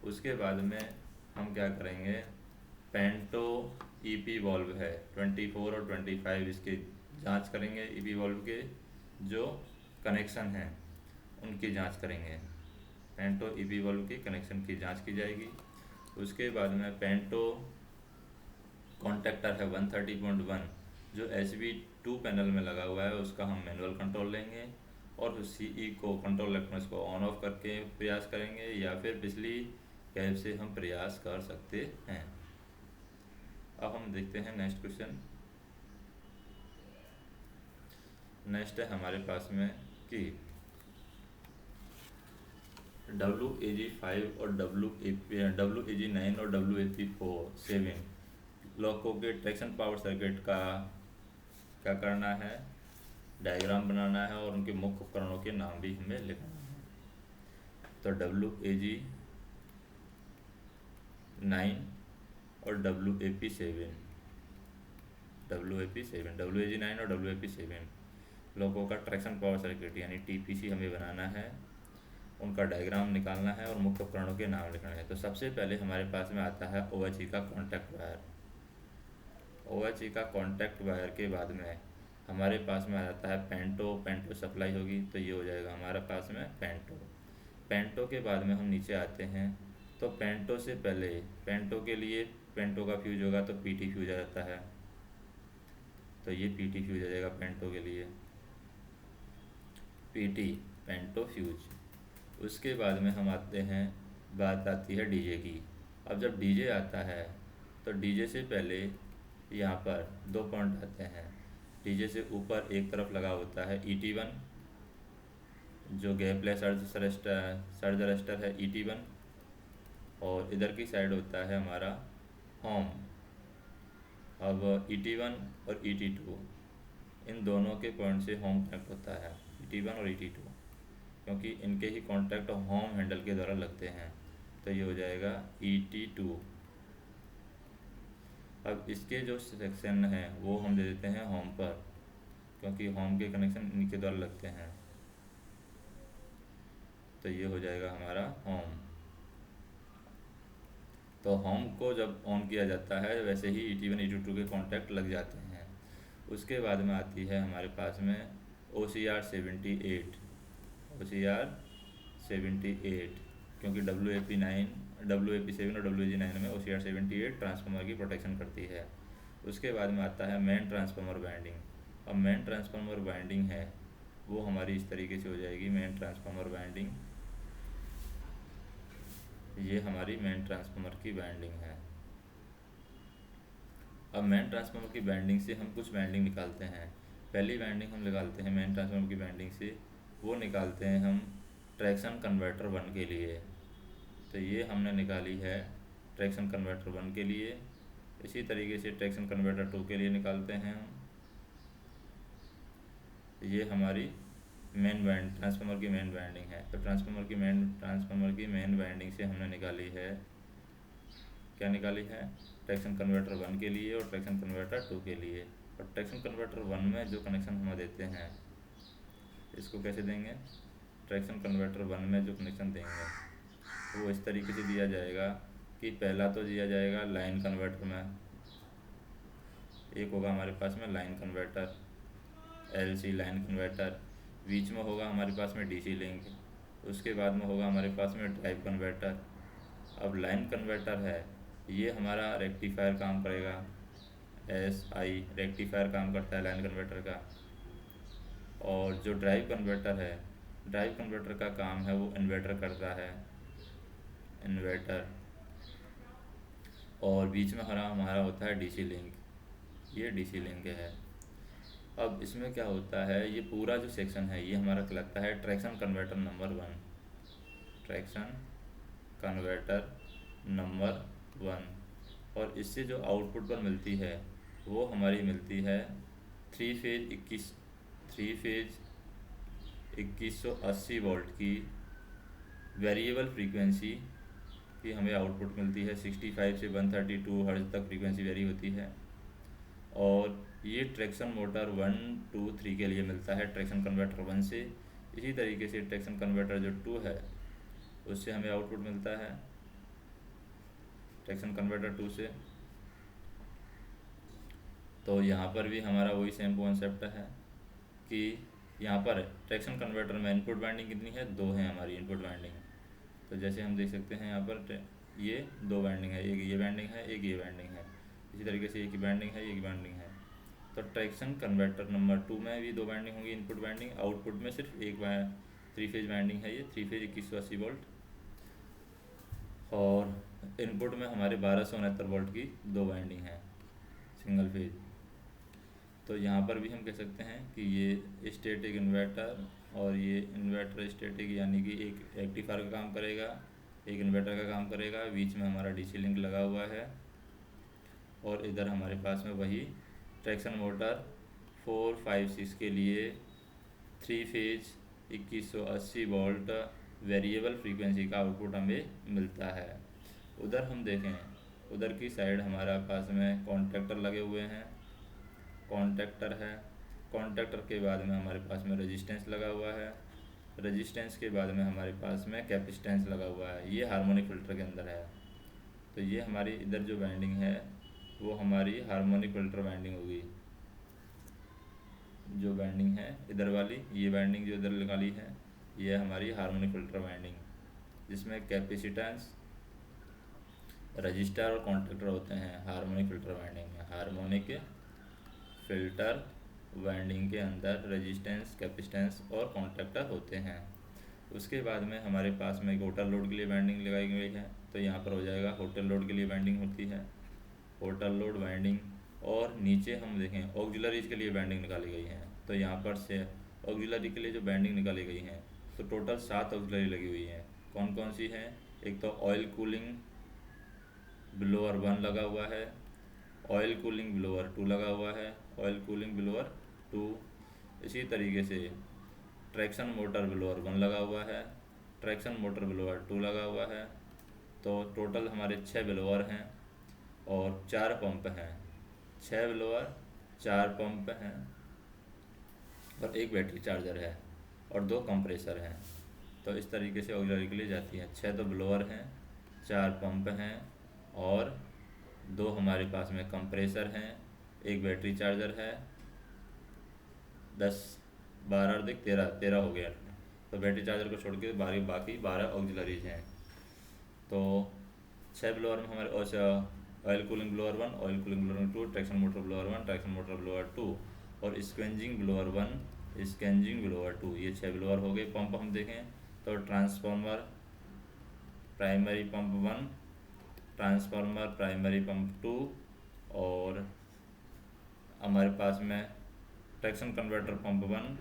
उसके बाद में हम क्या करेंगे, पेंटो EP वाल्व है 24 और 25, इसकी जांच करेंगे। EP वाल्व के जो कनेक्शन हैं उनकी जांच करेंगे। पेंटो EP वाल्व के कनेक्शन की जांच की जाएगी। उसके बाद में पेंटो कॉन्टेक्टर है 130.1 जो SV2 पैनल में लगा हुआ है, उसका हम मैनुअल कंट्रोल लेंगे और CE को कंट्रोल इलेक्ट्रॉनिक्स को ऑन ऑफ करके प्रयास करेंगे या फिर पिछली कैप से हम प्रयास कर सकते हैं। अब हम देखते हैं नेक्स्ट क्वेश्चन। नेक्स्ट है हमारे पास में कि WAG5 और WAG9 और WAP4 7 ब्लॉकों के ट्रैक्शन पावर सर्किट का क्या करना है, डायग्राम बनाना है और उनके मुख्य उपकरणों के नाम भी हमें लिखना है। तो WAG9 और WAG9 और WAP7 ब्लॉकों का ट्रैक्शन पावर सर्किट यानी TPC हमें बनाना है, उनका डायग्राम निकालना है और मुख्य उपकरणों के नाम लिखना है। तो सबसे पहले हमारे पास में आता है OHE का कॉन्टैक्ट वायर। OHE का कॉन्टैक्ट वायर के बाद में हमारे पास में आ जाता है पेंटो सप्लाई होगी, तो ये हो जाएगा हमारे पास में पेंटो के बाद में हम नीचे आते हैं। तो पेंटो से पहले पेंटो के लिए पेंटो का फ्यूज होगा तो PT फ्यूज आ जाता है, तो ये PT फ्यूज आ जाएगा पेंटो के लिए, PT पेंटो फ्यूज। उसके बाद में हम आते हैं, बात आती है DJ की। अब जब DJ आता है तो DJ से पहले यहाँ पर 2 पॉइंट आते हैं। DJ से ऊपर एक तरफ लगा होता है ET1 जो गैपलेस सर्ज अरेस्टर है ET1, और इधर की साइड होता है हमारा होम। अब ET1 और ET2 इन दोनों के पॉइंट से होम कनेक्ट होता है, ET1 और ET2, क्योंकि इनके ही कॉन्टैक्ट होम हैंडल के द्वारा लगते हैं, तो ये हो जाएगा ET2। अब इसके जो सेक्शन हैं वो हम दे देते हैं होम पर, क्योंकि होम के कनेक्शन इनके द्वारा लगते हैं, तो ये हो जाएगा हमारा होम। तो होम को जब ऑन किया जाता है वैसे ही ET1 ET2 के कॉन्टैक्ट लग जाते हैं। उसके बाद में आती है हमारे पास में OCR 78, क्योंकि WAP7 और WAG9 में OCR 78 ट्रांसफार्मर की प्रोटेक्शन करती है। उसके बाद में आता है मेन ट्रांसफार्मर वाइंडिंग। अब मेन ट्रांसफार्मर वाइंडिंग है वो हमारी इस तरीके से हो जाएगी, मेन ट्रांसफार्मर वाइंडिंग, ये हमारी मेन ट्रांसफार्मर की वाइंडिंग है। अब मेन ट्रांसफार्मर की वाइंडिंग से हम कुछ वाइंडिंग निकालते हैं। पहली वाइंडिंग हम निकालते हैं मेन ट्रांसफार्मर की वाइंडिंग से, वो निकालते हैं हम ट्रैक्शन कन्वर्टर 1 के लिए। तो ये हमने निकाली है ट्रैक्शन कन्वर्टर 1 के लिए। इसी तरीके से ट्रैक्शन कन्वर्टर 2 के लिए निकालते हैं हम। ये हमारी ट्रांसफार्मर की मेन वाइंडिंग है। तो ट्रांसफार्मर की मेन वाइंडिंग से हमने निकाली है, क्या निकाली है, ट्रैक्शन कन्वर्टर 1 के लिए और ट्रैक्शन कन्वर्टर 2 के लिए। और ट्रैक्शन कन्वर्टर 1 में जो कनेक्शन हम देते हैं इसको कैसे देंगे, ट्रैक्शन कन्वर्टर 1 में जो कनेक्शन देंगे वो इस तरीके से दिया जाएगा कि पहला तो दिया जाएगा लाइन कन्वर्टर में, एक होगा हमारे पास में line converter LC line converter, बीच में होगा हमारे पास में DC लिंक, उसके बाद में होगा हमारे पास में ड्राइव कन्वर्टर। अब लाइन कन्वर्टर है ये हमारा रेक्टिफायर काम करेगा, SI रेक्टिफायर काम करता है लाइन कन्वर्टर का। और जो ड्राइव कन्वर्टर है, ड्राइव कन्वर्टर का काम है वो इन्वर्टर करता है, इन्वर्टर। और बीच में हमारा होता है DC लिंक, ये DC लिंक है। अब इसमें क्या होता है, ये पूरा जो सेक्शन है ये हमारा कहलाता है traction converter number 1, traction converter number 1। और इससे जो आउटपुट पर मिलती है वो हमारी मिलती है 3 फेज 2180 वोल्ट की वेरिएबल फ्रीक्वेंसी की हमें आउटपुट मिलती है। 65 से 132 हर्ट्ज तक फ्रीक्वेंसी वेरी होती है। और ये ट्रैक्शन मोटर 1, 2, 3 के लिए मिलता है ट्रैक्शन कन्वर्टर 1 से। इसी तरीके से ट्रैक्शन कन्वर्टर जो 2 है उससे हमें आउटपुट मिलता है ट्रैक्शन कन्वर्टर 2 से। तो यहाँ पर भी हमारा वही सेम कॉन्सेप्ट है कि यहाँ पर ट्रैक्शन कन्वर्टर में इनपुट वाइंडिंग कितनी है, 2 है हमारी इनपुट वाइंडिंग। तो जैसे हम देख सकते हैं यहाँ पर ये 2 वाइंडिंग है, एक ये वाइंडिंग है, एक ये वाइंडिंग है। इसी तरीके से एक ही वाइंडिंग है, एक ही वाइंडिंग है। तो ट्रैक्शन कन्वर्टर नंबर 2 में भी 2 वाइंडिंग होंगी इनपुट वाइंडिंग, आउटपुट में सिर्फ एक 3 फेज वाइंडिंग है, ये 3 फेज 2180 वोल्ट। और इनपुट में हमारे 1269 वोल्ट की 2 वाइंडिंग है सिंगल फेज। तो यहाँ पर भी हम कह सकते हैं कि ये स्टैटिक इन्वर्टर और ये इन्वर्टर स्टैटिक यानी कि एक रेक्टिफायर का काम करेगा, एक इन्वर्टर का काम करेगा। बीच में हमारा डीसी लिंक लगा हुआ है और इधर हमारे पास में वही ट्रैक्शन मोटर 456 के लिए 3 फेज 2180 वोल्ट वेरिएबल फ्रीक्वेंसी का आउटपुट हमें मिलता है। उधर हम देखें, उधर की साइड हमारा पास में कॉन्टैक्टर लगे हुए हैं, कॉन्टैक्टर है। कॉन्टैक्टर के बाद में हमारे पास में रेजिस्टेंस लगा हुआ है, रेजिस्टेंस के बाद में हमारे पास में कैपेसिटेंस लगा हुआ है। ये हार्मोनिक फ़िल्टर के अंदर है। तो ये हमारी इधर जो वाइंडिंग है वो हमारी हार्मोनिक फ़िल्टर वाइंडिंग होगी। जो वाइंडिंग है इधर वाली, ये वाइंडिंग जो इधर निकाली है, ये हमारी हार्मोनिक फ़िल्टर वाइंडिंग, जिसमें कैपेसिटेंस, रजिस्टर और कॉन्टैक्टर होते हैं हार्मोनिक फ़िल्टर वाइंडिंग में। हार्मोनिक फ़िल्टर वाइंडिंग के अंदर रेजिस्टेंस, कैपेसिटेंस और कॉन्टैक्टर होते हैं। उसके बाद में हमारे पास में एक होटल लोड के लिए वाइंडिंग लगाई गई है। तो यहाँ पर हो जाएगा होटल लोड के लिए वाइंडिंग होती है, होटल लोड वाइंडिंग। और नीचे हम देखें ऑक्सिलरीज के लिए वाइंडिंग निकाली गई है। तो यहाँ पर से ऑक्सिलरी के लिए जो वाइंडिंग निकाली गई है तो टोटल 7 ऑक्सिलरी लगी हुई हैं। कौन कौन सी हैं? एक तो ऑयल कूलिंग ब्लोअर 1 लगा हुआ है, ऑयल कूलिंग ब्लोअर 2 लगा हुआ है, ऑयल कूलिंग ब्लोअर 2। इसी तरीके से ट्रैक्शन मोटर ब्लोअर 1 लगा हुआ है, ट्रैक्शन मोटर ब्लोअर 2 लगा हुआ है। तो टोटल हमारे 6 ब्लोअर हैं और 4 पंप हैं। 6 ब्लोअर, 4 पंप हैं और एक बैटरी चार्जर है और 2 कंप्रेसर हैं। तो इस तरीके से ऑक्सिलरी के लिए जाती है। 6 तो ब्लोअर हैं, 4 पंप हैं और 2 हमारे पास में कंप्रेसर हैं, एक बैटरी चार्जर है। 10 12 और 13 हो गया। तो बैटरी चार्जर को छोड़ के बाकी 12 ऑक्सिलरीज हैं। तो 6 ब्लोअर में हमारे oil cooling blower 1, oil cooling blower 2, traction motor blower 1, traction motor blower 2 और स्क्वेंजिंग ब्लोअर 1, स्क्वेंजिंग ब्लोअर 2। ये 6 ब्लोअर हो गए। पंप हम देखें तो transformer primary pump 1, transformer primary pump 2 और हमारे पास में traction converter pump 1,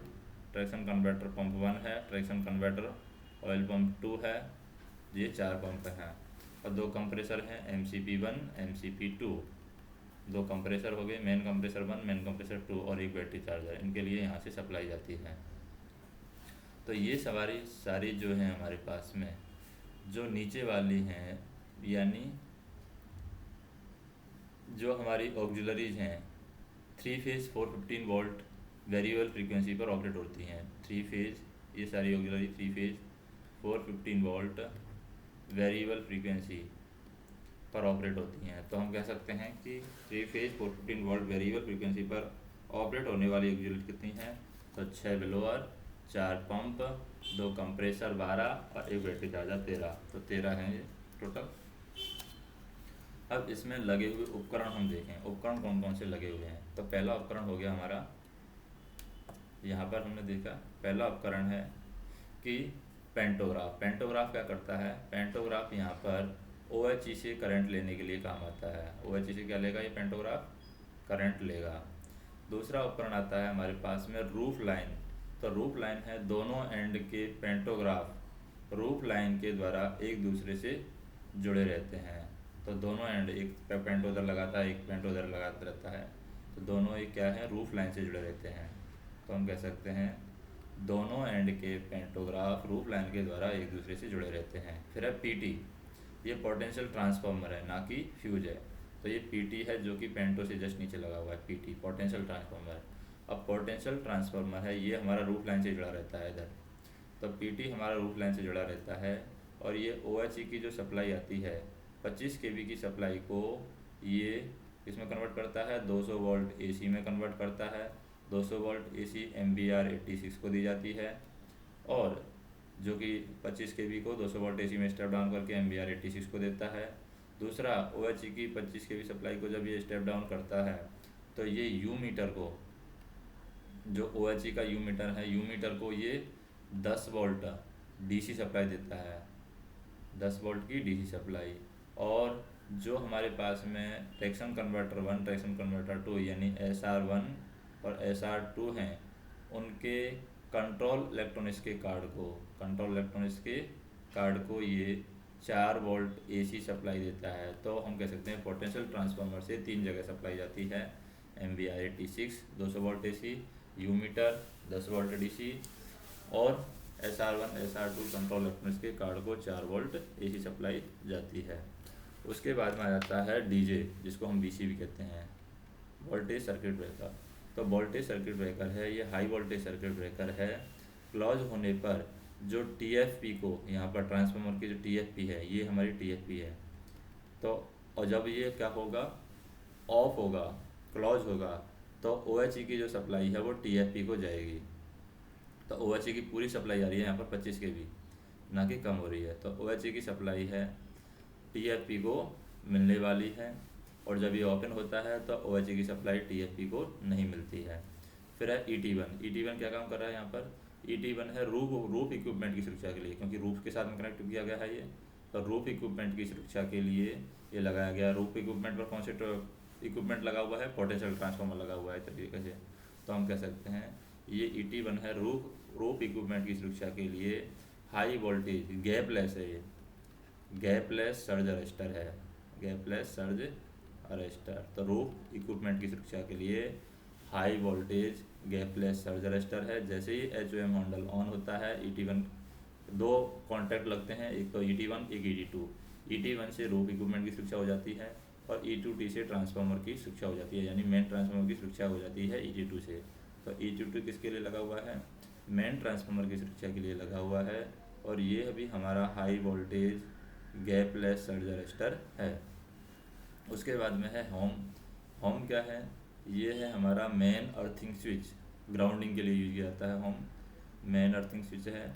traction converter pump 1 है, ट्रैक्शन कन्वर्टर ऑयल पंप 2 है। ये 4 पंप हैं और 2 कंप्रेसर हैं, MCP1, MCP2। 2 कंप्रेसर हो गए, मेन कंप्रेसर 1, मेन कंप्रेसर 2 और एक बैटरी चार्जर। इनके लिए यहाँ से सप्लाई जाती है। तो ये सारी जो हैं हमारे पास में, जो नीचे वाली हैं यानी जो हमारी ऑक्सिलरीज हैं 3 फेज 415 वोल्ट वेरिएबल फ्रीक्वेंसी पर ऑपरेट होती हैं। 3 फेज, ये सारी auxiliary 3 phase 415 volt variable frequency पर ऑपरेट होती हैं। तो हम कह सकते हैं कि 3 फेज 415 वोल्ट वेरिएबल फ्रीक्वेंसी पर ऑपरेट होने वाली ऑक्सिलरी कितनी हैं? तो 6 ब्लोअर, 4 पंप, 2 कंप्रेसर 12 और एक बैटरी चार्जर 13। तो 13 हैं ये टोटल। अब इसमें लगे हुए उपकरण हम देखें, उपकरण कौन कौन से लगे हुए हैं। तो पहला उपकरण हो गया हमारा, यहाँ पर हमने देखा पहला उपकरण है कि पेंटोग्राफ। पेंटोग्राफ क्या करता है? पेंटोग्राफ यहाँ पर OHE से करंट लेने के लिए काम आता है। OHE से क्या लेगा? ये पेंटोग्राफ करंट लेगा। दूसरा उपकरण आता है हमारे पास में रूफ लाइन। तो रूफ लाइन है, दोनों एंड के पेंटोग्राफ रूफ लाइन के द्वारा एक दूसरे से जुड़े रहते हैं। तो दोनों एंड, एक पेंट उधर लगाता है, एक पेंट उधर लगाता रहता है। तो दोनों एक क्या है? रूफ लाइन से जुड़े रहते हैं। तो हम कह सकते हैं दोनों एंड के पेंटोग्राफ रूफ लाइन के द्वारा एक दूसरे से जुड़े रहते हैं। फिर है PT, ये पोटेंशियल ट्रांसफार्मर है, ना कि फ्यूज है। तो ये PT है जो कि पेंटो से जस्ट नीचे लगा हुआ है, PT पोटेंशियल ट्रांसफार्मर। अब पोटेंशियल ट्रांसफार्मर है, ये हमारा रूफ लाइन से जुड़ा रहता है इधर। तो PT हमारा रूफ लाइन से जुड़ा रहता है और ये OHE की जो सप्लाई आती है 25 kV की सप्लाई को ये इसमें कन्वर्ट करता है, 200 वोल्ट AC में कन्वर्ट करता है। 200 वोल्ट AC MVR 86 को दी जाती है और जो कि 25 kV को 200 वोल्ट AC में स्टेप डाउन करके MVR 86 को देता है। दूसरा OHE की 25 kV सप्लाई को जब ये स्टेप डाउन करता है तो ये U मीटर को, जो OHE का U मीटर है, U मीटर को ये 10 वोल्ट DC सप्लाई देता है, 10 वोल्ट की DC सप्लाई। और जो हमारे पास में ट्रैक्शन कन्वर्टर 1, ट्रैक्शन कन्वर्टर 2 यानी SR1 और SR2 हैं, उनके कंट्रोल इलेक्ट्रॉनिक्स के कार्ड को ये 4 वोल्ट एसी सप्लाई देता है। तो हम कह सकते हैं पोटेंशियल ट्रांसफार्मर से 3 जगह सप्लाई जाती है। MVR86 200 volt AC, U meter 10 volt DC, और SR1 SR2 कंट्रोल इलेक्ट्रॉनिक्स के कार्ड को 4 वोल्ट एसी सप्लाई जाती है। उसके बाद में आ जाता है डीजे, जिसको हम BC भी कहते हैं, वोल्टेज सर्किट ब्रेकर। तो वोल्टेज सर्किट ब्रेकर है, ये हाई वोल्टेज सर्किट ब्रेकर है। क्लॉज होने पर जो TFP को, यहाँ पर ट्रांसफार्मर की जो TFP है, ये हमारी TFP है। तो और जब ये क्या होगा, ऑफ होगा, क्लॉज होगा, तो OHE की जो सप्लाई है वो TFP को जाएगी। तो OHE की पूरी सप्लाई आ रही है यहाँ पर 25 kV, ना कि कम हो रही है। तो OHE की सप्लाई है TFP को मिलने वाली है, और जब ये ओपन होता है तो OHE की सप्लाई TFP को नहीं मिलती है। फिर है ET1 क्या काम कर रहा है यहाँ पर, ET1 है रूफ इक्विपमेंट की सुरक्षा के लिए, क्योंकि रूफ के साथ में कनेक्ट किया गया है ये। तो रूफ इक्विपमेंट की सुरक्षा के लिए ये लगाया गया। रूफ इक्विपमेंट पर कौन से इक्विपमेंट लगा हुआ है, पोटेंशियल ट्रांसफार्मर लगा हुआ है तरीके से। तो हम कह सकते हैं ये ET1 है रूफ इक्विपमेंट की सुरक्षा के लिए हाई वोल्टेज गैपलेस है, ये गैपलेस सर्ज अरेस्टर है, गैपलेस सर्ज अरेस्टर। तो रूफ इक्विपमेंट की सुरक्षा के लिए हाई वोल्टेज गैपलेस सर्ज अरेस्टर है। जैसे ही HOM हैंडल ऑन होता है, ET1 दो कॉन्टैक्ट लगते हैं, एक तो ET1 एक ET2। ET1 से रूफ इक्विपमेंट की सुरक्षा हो जाती है, और E2T से ट्रांसफार्मर की सुरक्षा हो जाती है, यानी मेन ट्रांसफार्मर की सुरक्षा हो जाती है ET2 से। तो ET2 किसके लिए लगा हुआ है, मेन ट्रांसफार्मर की सुरक्षा के लिए लगा हुआ है। और ये अभी हमारा हाई वोल्टेज गैपलेस सर्ज अरेस्टर है। उसके बाद में है होम क्या है, ये है हमारा मेन अर्थिंग स्विच, ग्राउंडिंग के लिए यूज किया जाता है होम, मेन अर्थिंग स्विच है।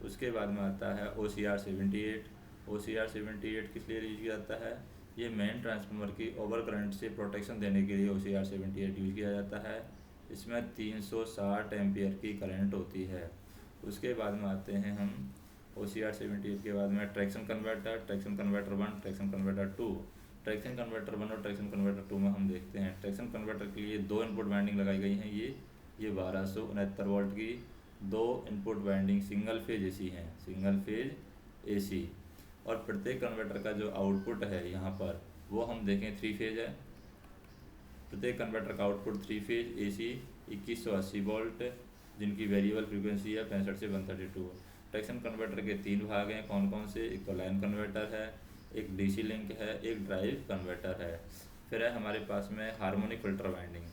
उसके बाद में आता है OCR78 किस लिए यूज किया जाता है, ये मेन ट्रांसफार्मर की ओवर करंट से प्रोटेक्शन देने के लिए OCR78 यूज किया जाता है। इसमें 360 एम्पियर की करंट होती है। उसके बाद में आते हैं हम OCR78 के बाद में traction converter 1, traction converter 2। Traction converter 1 और ट्रैक्शन कन्वर्टर 2 में हम देखते हैं ट्रैक्शन कन्वर्टर के लिए 2 इनपुट वाइंडिंग लगाई गई हैं। ये 1269 वोल्ट की 2 input winding single phase AC हैं, सिंगल फेज AC। और प्रत्येक कन्वर्टर का जो आउटपुट है यहाँ पर वो हम देखें 3 फेज है। प्रत्येक कन्वर्टर का आउटपुट 3 फेज AC 2180 वोल्ट, जिनकी वेरिएबल फ्रीक्वेंसी है 65 से 132। ट्रैक्शन कन्वर्टर के 3 भाग हैं, कौन कौन से, एक तो लाइन कन्वर्टर है, एक DC लिंक है, एक ड्राइव कन्वर्टर है। फिर है हमारे पास में हार्मोनिक फ़िल्टर वाइंडिंग।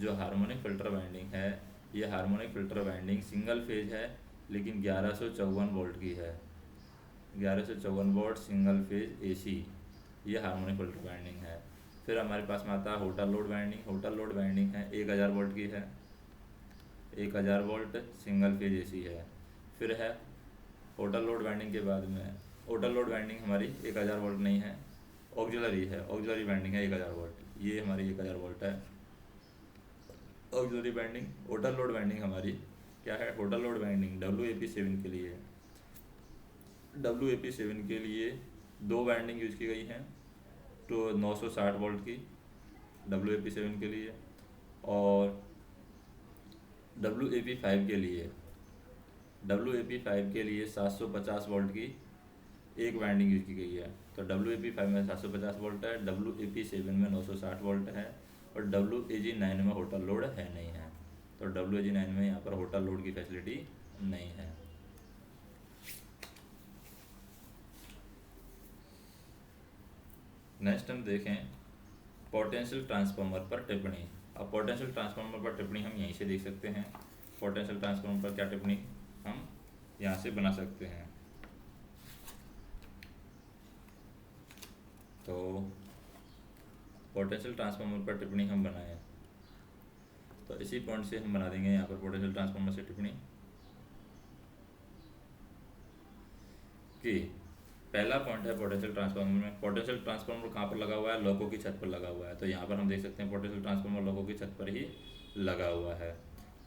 जो हार्मोनिक फ़िल्टर वाइंडिंग है, ये harmonic filter winding single phase है, लेकिन 1154 वोल्ट की है, 1154 वोल्ट सिंगल फेज AC, ये हार्मोनिक फ़िल्टर वाइंडिंग है। फिर हमारे पास में आता है होटल लोड वाइंडिंग है, 1000 वोल्ट की है, 1000 वोल्ट सिंगल फेज AC है। फिर है होटल लोड वाइंडिंग के बाद में, होटल लोड वाइंडिंग हमारी 1000 वोल्ट नहीं है, ऑक्सिलरी है, ऑक्सिलरी वाइंडिंग है 1000 वोल्ट, ये हमारी 1000 वोल्ट है auxiliary winding. Hotel load winding हमारी क्या है, होटल लोड वाइंडिंग WAP7 के लिए, WAP7 के लिए 2 वाइंडिंग यूज की गई हैं, तो 960 वोल्ट की WAP7 के लिए, और WAP5 के लिए 750 वोल्ट की एक वाइंडिंग यूज की गई है। तो WAP5 में 750 वोल्ट है, WAP7 में 960 वोल्ट है, और WAG9 में होटल लोड है नहीं है। तो WAG9 में यहाँ पर होटल लोड की फैसिलिटी नहीं है। नेक्स्ट हम देखें पोटेंशियल ट्रांसफार्मर पर टिप्पणी। अब पोटेंशियल ट्रांसफार्मर पर टिप्पणी हम यहीं से देख सकते हैं। पोटेंशियल ट्रांसफार्मर पर क्या टिप्पणी हम यहाँ से बना सकते हैं। तो पोटेंशियल ट्रांसफार्मर पर टिप्पणी हम बनाएं, तो इसी पॉइंट से हम बना देंगे यहाँ पर पोटेंशियल ट्रांसफार्मर से टिप्पणी कि पहला पॉइंट है पोटेंशियल ट्रांसफार्मर में, पोटेंशियल ट्रांसफार्मर कहाँ पर लगा हुआ है, लोगों की छत पर लगा हुआ है। तो यहाँ पर हम देख सकते हैं पोटेंशियल ट्रांसफार्मर लोगों की छत पर ही लगा हुआ है,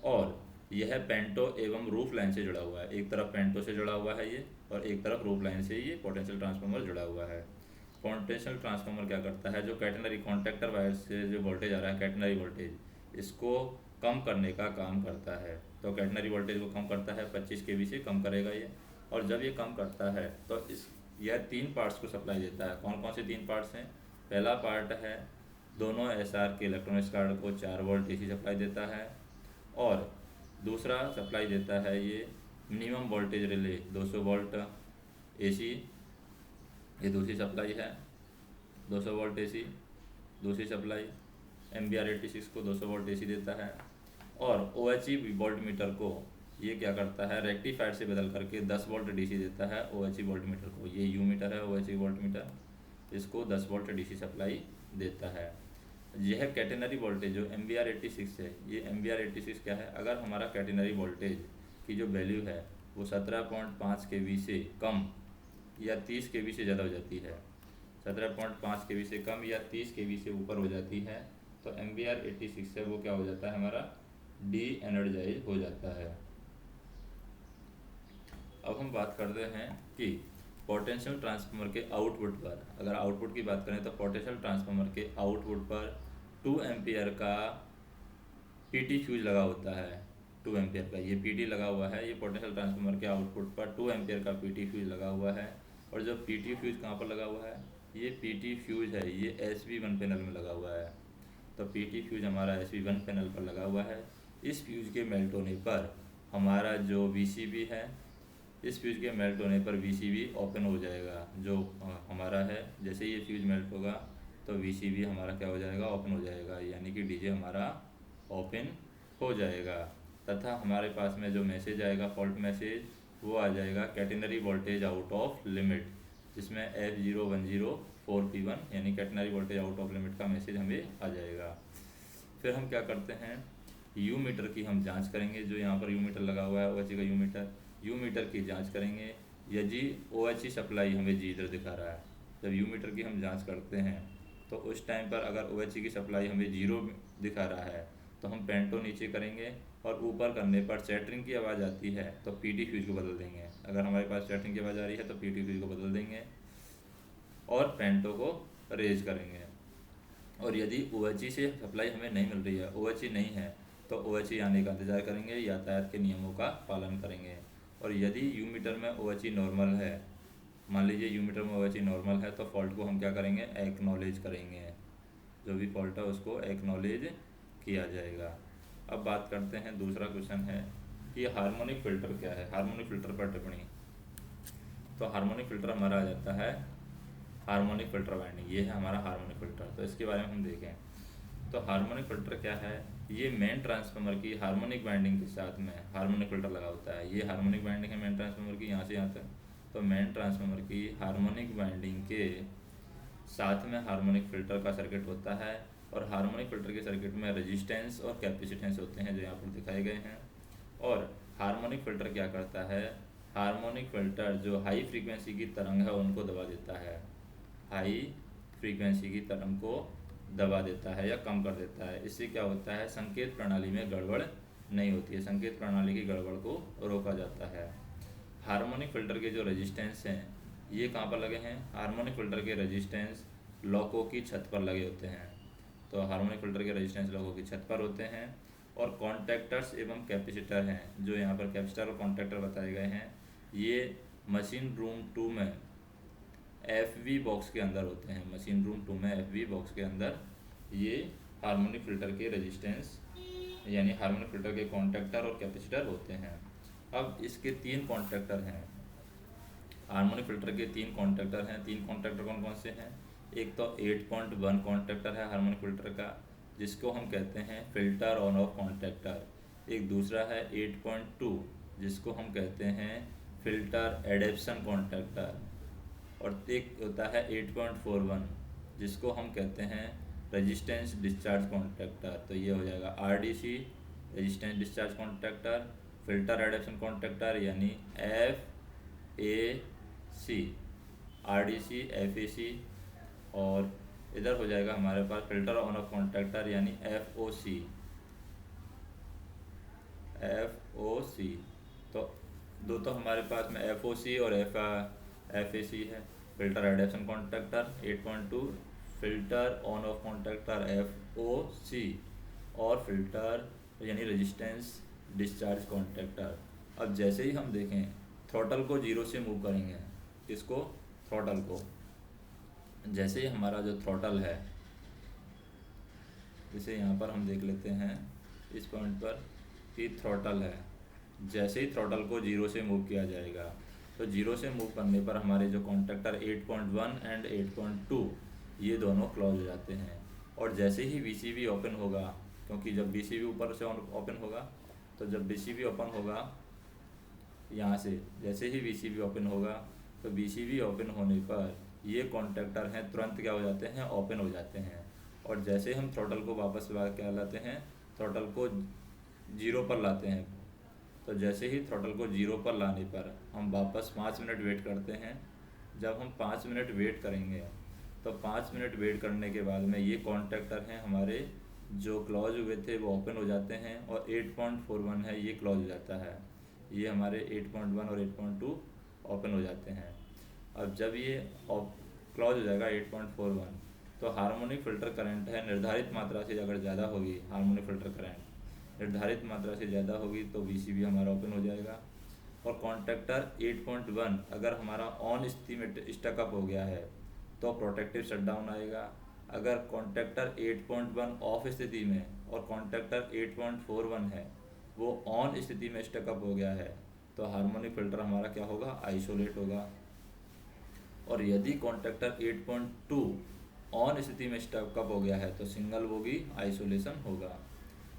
और यह पेंटो एवं रूफ लाइन से जुड़ा हुआ है। एक तरफ पेंटो से जुड़ा हुआ है ये, और एक तरफ रूफ लाइन से ये पोटेंशियल ट्रांसफार्मर जुड़ा हुआ है। पोटेंशियल ट्रांसफार्मर क्या करता है, जो कैटेनरी कॉन्टैक्टर वायर से जो वोल्टेज आ रहा है, कैटेनरी वोल्टेज, इसको कम करने का काम करता है। तो कैटेनरी वोल्टेज को कम करता है, 25 kV से कम करेगा ये। और जब ये कम करता है तो यह 3 पार्ट्स को सप्लाई देता है। कौन कौन से 3 पार्ट्स हैं? पहला पार्ट है दोनों SR के इलेक्ट्रॉनिक्स कार्ड को 4 वोल्ट AC सप्लाई देता है। और दूसरा सप्लाई देता है ये minimum voltage relay 200 volt AC, ये दूसरी सप्लाई है 200 वोल्ट AC, दूसरी सप्लाई। MBR86 को 200 वोल्ट AC देता है। और OHE वोल्ट मीटर को ये क्या करता है, रेक्टिफायर से बदल करके 10 वोल्ट DC देता है OHE वोल्ट मीटर को। ये U मीटर है OHE वोल्ट मीटर, इसको 10 वोल्ट DC सप्लाई देता है। यह कैटेनरी वोल्टेज जो MBR86 है, ये MBR86 क्या है, अगर हमारा कैटेनरी वोल्टेज की जो वैल्यू है वो 17.5 kV से कम या 30 kV से ज़्यादा हो जाती है, 17.5 kV से कम या 30 kV से ऊपर हो जाती है, तो MBR86 है वो क्या हो जाता है, हमारा डी एनर्जाइज हो जाता है। अब हम बात करते हैं कि पोटेंशियल ट्रांसफार्मर के आउटपुट पर, अगर आउटपुट की बात करें तो पोटेंशियल ट्रांसफार्मर के आउटपुट पर 2 एम्पियर का PT फ्यूज लगा होता है। 2 एम्पियर का ये PT लगा हुआ है, ये पोटेंशियल ट्रांसफार्मर के आउटपुट पर 2 एम्पियर का PT फ्यूज लगा हुआ है। और जो PT फ्यूज कहाँ पर लगा हुआ है, ये PT फ्यूज है ये SV1 पैनल में लगा हुआ है। तो PT फ्यूज हमारा SV1 पैनल पर लगा हुआ है। इस फ्यूज के मेल्ट होने पर हमारा जो VCB है, इस फ्यूज के मेल्ट होने पर VCB ओपन हो जाएगा। जो हमारा है, जैसे ये फ्यूज मेल्ट होगा तो VCB हमारा क्या हो जाएगा, ओपन हो जाएगा, यानी कि DJ हमारा ओपन हो जाएगा। तथा हमारे पास में जो मैसेज आएगा, फॉल्ट मैसेज, वो आ जाएगा catenary voltage out of limit, जिसमें F0104P1 यानी catenary voltage out of limit का मैसेज हमें आ जाएगा। फिर हम क्या करते हैं, U मीटर की हम जांच करेंगे। जो यहाँ पर U मीटर लगा हुआ है OHE का U मीटर की जांच करेंगे। यदि OHE सप्लाई हमें जी इधर दिखा रहा है, जब U मीटर की हम जांच करते हैं तो उस टाइम पर अगर OHE की सप्लाई हमें 0 दिखा रहा है तो हम पेंटो नीचे करेंगे और ऊपर करने पर चैटरिंग की आवाज़ आती है तो PT फ्यूज को बदल देंगे। अगर हमारे पास चैटरिंग की आवाज़ आ रही है तो PT फ्यूज को बदल देंगे और पेंटो को रेज करेंगे। और यदि OHE से सप्लाई हमें नहीं मिल रही है, OHE नहीं है, तो OHE आने का इंतज़ार करेंगे, यातायात के नियमों का पालन करेंगे। और यदि U मीटर में OHE नॉर्मल है, मान लीजिए U मीटर में OHE नॉर्मल है, तो फॉल्ट को हम क्या करेंगे, एक्नॉलेज करेंगे। जो भी फॉल्ट है उसको एक्नॉलेज किया जाएगा। अब बात करते हैं, दूसरा क्वेश्चन है कि हार्मोनिक फ़िल्टर क्या है। हार्मोनिक फ़िल्टर पर टिप्पणी। तो हार्मोनिक फ़िल्टर हमारा आ जाता है हार्मोनिक फ़िल्टर वाइंडिंग, ये है हमारा हार्मोनिक फ़िल्टर। तो इसके बारे में हम देखें तो हार्मोनिक फ़िल्टर क्या है, ये मेन ट्रांसफार्मर की हार्मोनिक वाइंडिंग के साथ में हार्मोनिक फ़िल्टर लगा होता है। ये हार्मोनिक वाइंडिंग है मेन ट्रांसफार्मर की, यहाँ से यहाँ तक। तो मेन ट्रांसफार्मर की हार्मोनिक वाइंडिंग के साथ में हार्मोनिक फ़िल्टर का सर्किट होता है। और हार्मोनिक फ़िल्टर के सर्किट में रेजिस्टेंस और कैपेसिटेंस होते हैं जो यहाँ पर दिखाए गए हैं। और हार्मोनिक फ़िल्टर क्या करता है, हार्मोनिक फ़िल्टर जो हाई फ्रीक्वेंसी की तरंग है उनको दबा देता है, हाई फ्रीक्वेंसी की तरंग को दबा देता है या कम कर देता है। इससे क्या होता है, संकेत प्रणाली में गड़बड़ नहीं होती है, संकेत प्रणाली की गड़बड़ को रोका जाता है। हार्मोनिक फ़िल्टर के जो रेजिस्टेंस हैं ये कहाँ पर लगे हैं, हार्मोनिक फ़िल्टर के रेजिस्टेंस लॉकों की छत पर लगे होते हैं। तो हार्मोनिक फ़िल्टर के रेजिस्टेंस लॉकों की छत पर होते हैं। और कॉन्टैक्टर्स एवं कैपेसिटर हैं, जो यहाँ पर कैपेसिटर और कॉन्टैक्टर बताए गए हैं, ये मशीन रूम 2 में FV बॉक्स के अंदर होते हैं। मशीन रूम 2 में FV बॉक्स के अंदर ये हार्मोनिक फ़िल्टर के रेजिस्टेंस यानी हार्मोनिक फ़िल्टर के कॉन्टैक्टर और कैपेसिटर होते हैं। अब इसके 3 कॉन्टैक्टर हैं, हार्मोनिक फ़िल्टर के 3 कॉन्टैक्टर हैं। 3 कॉन्टैक्टर कौन कौन से हैं, एक तो 8.1 कॉन्टैक्टर है हार्मोनिक फ़िल्टर का, जिसको हम कहते हैं फ़िल्टर ऑन ऑफ कॉन्टैक्टर। एक दूसरा है 8.2 जिसको हम कहते हैं फ़िल्टर एडेप्शन कॉन्टैक्टर। और एक होता है 8.41 जिसको हम कहते हैं रेजिस्टेंस डिस्चार्ज कॉन्टैक्टर। तो ये हो जाएगा RDC resistance discharge contactor, filter adaptation contactor यानी FAC, RDC FAC। और इधर हो जाएगा हमारे pass filter on off contactor यानी FOC। तो हमारे पास में FOC और FAC है। Filter adaptation contactor 8.2, filter on off contactor FOC और फ़िल्टर यानी रेजिस्टेंस डिस्चार्ज कॉन्टैक्टर। अब जैसे ही हम देखें थ्रॉटल को जीरो से मूव करेंगे, किसको, थ्रॉटल को, जैसे ही हमारा जो थ्रॉटल है, जैसे यहाँ पर हम देख लेते हैं इस पॉइंट पर कि थ्रॉटल है, जैसे ही थ्रॉटल को जीरो से मूव किया जाएगा तो जीरो से मूव करने पर हमारे जो कॉन्टैक्टर 8.1 एंड 8.2 ये दोनों क्लोज हो जाते हैं। और जैसे ही VCB ओपन होगा, क्योंकि जब VCB ऊपर से ओपन होगा, तो जब VCB ओपन होगा यहाँ से, जैसे ही VCB ओपन होगा तो VCB ओपन होने पर ये कॉन्टैक्टर हैं तुरंत क्या हो जाते हैं, ओपन हो जाते हैं। और जैसे हम थ्रॉटल को वापस क्या लाते हैं, थ्रॉटल को जीरो पर लाते हैं, तो जैसे ही थ्रॉटल को जीरो पर लाने पर हम वापस 5 मिनट वेट करते हैं। जब हम 5 मिनट वेट करेंगे तो 5 मिनट वेट करने के बाद में ये कॉन्टैक्टर हैं हमारे जो क्लोज हुए थे वो ओपन हो जाते हैं, और 8.41 है ये क्लोज हो जाता है। ये हमारे 8.1 और 8.2 ओपन हो जाते हैं। अब जब ये क्लोज हो जाएगा 8.41, तो हार्मोनिक फ़िल्टर करंट है निर्धारित मात्रा से अगर ज़्यादा होगी, हार्मोनिक फ़िल्टर करंट निर्धारित मात्रा से ज़्यादा होगी तो VCB हमारा ओपन हो जाएगा। और कॉन्टैक्टर 8.1 अगर हमारा ऑन स्थिति में स्टकअप हो गया है तो प्रोटेक्टिव शटडाउन आएगा। अगर कॉन्टैक्टर 8.1 ऑफ स्थिति में और कॉन्टैक्टर 8.41 है वो ऑन स्थिति में स्टकअप हो गया है तो हार्मोनिक फ़िल्टर हमारा क्या होगा, आइसोलेट होगा। और यदि कॉन्टैक्टर 8.2 ऑन स्थिति में स्टकअप हो गया है तो सिंगल वो भी आइसोलेशन होगा।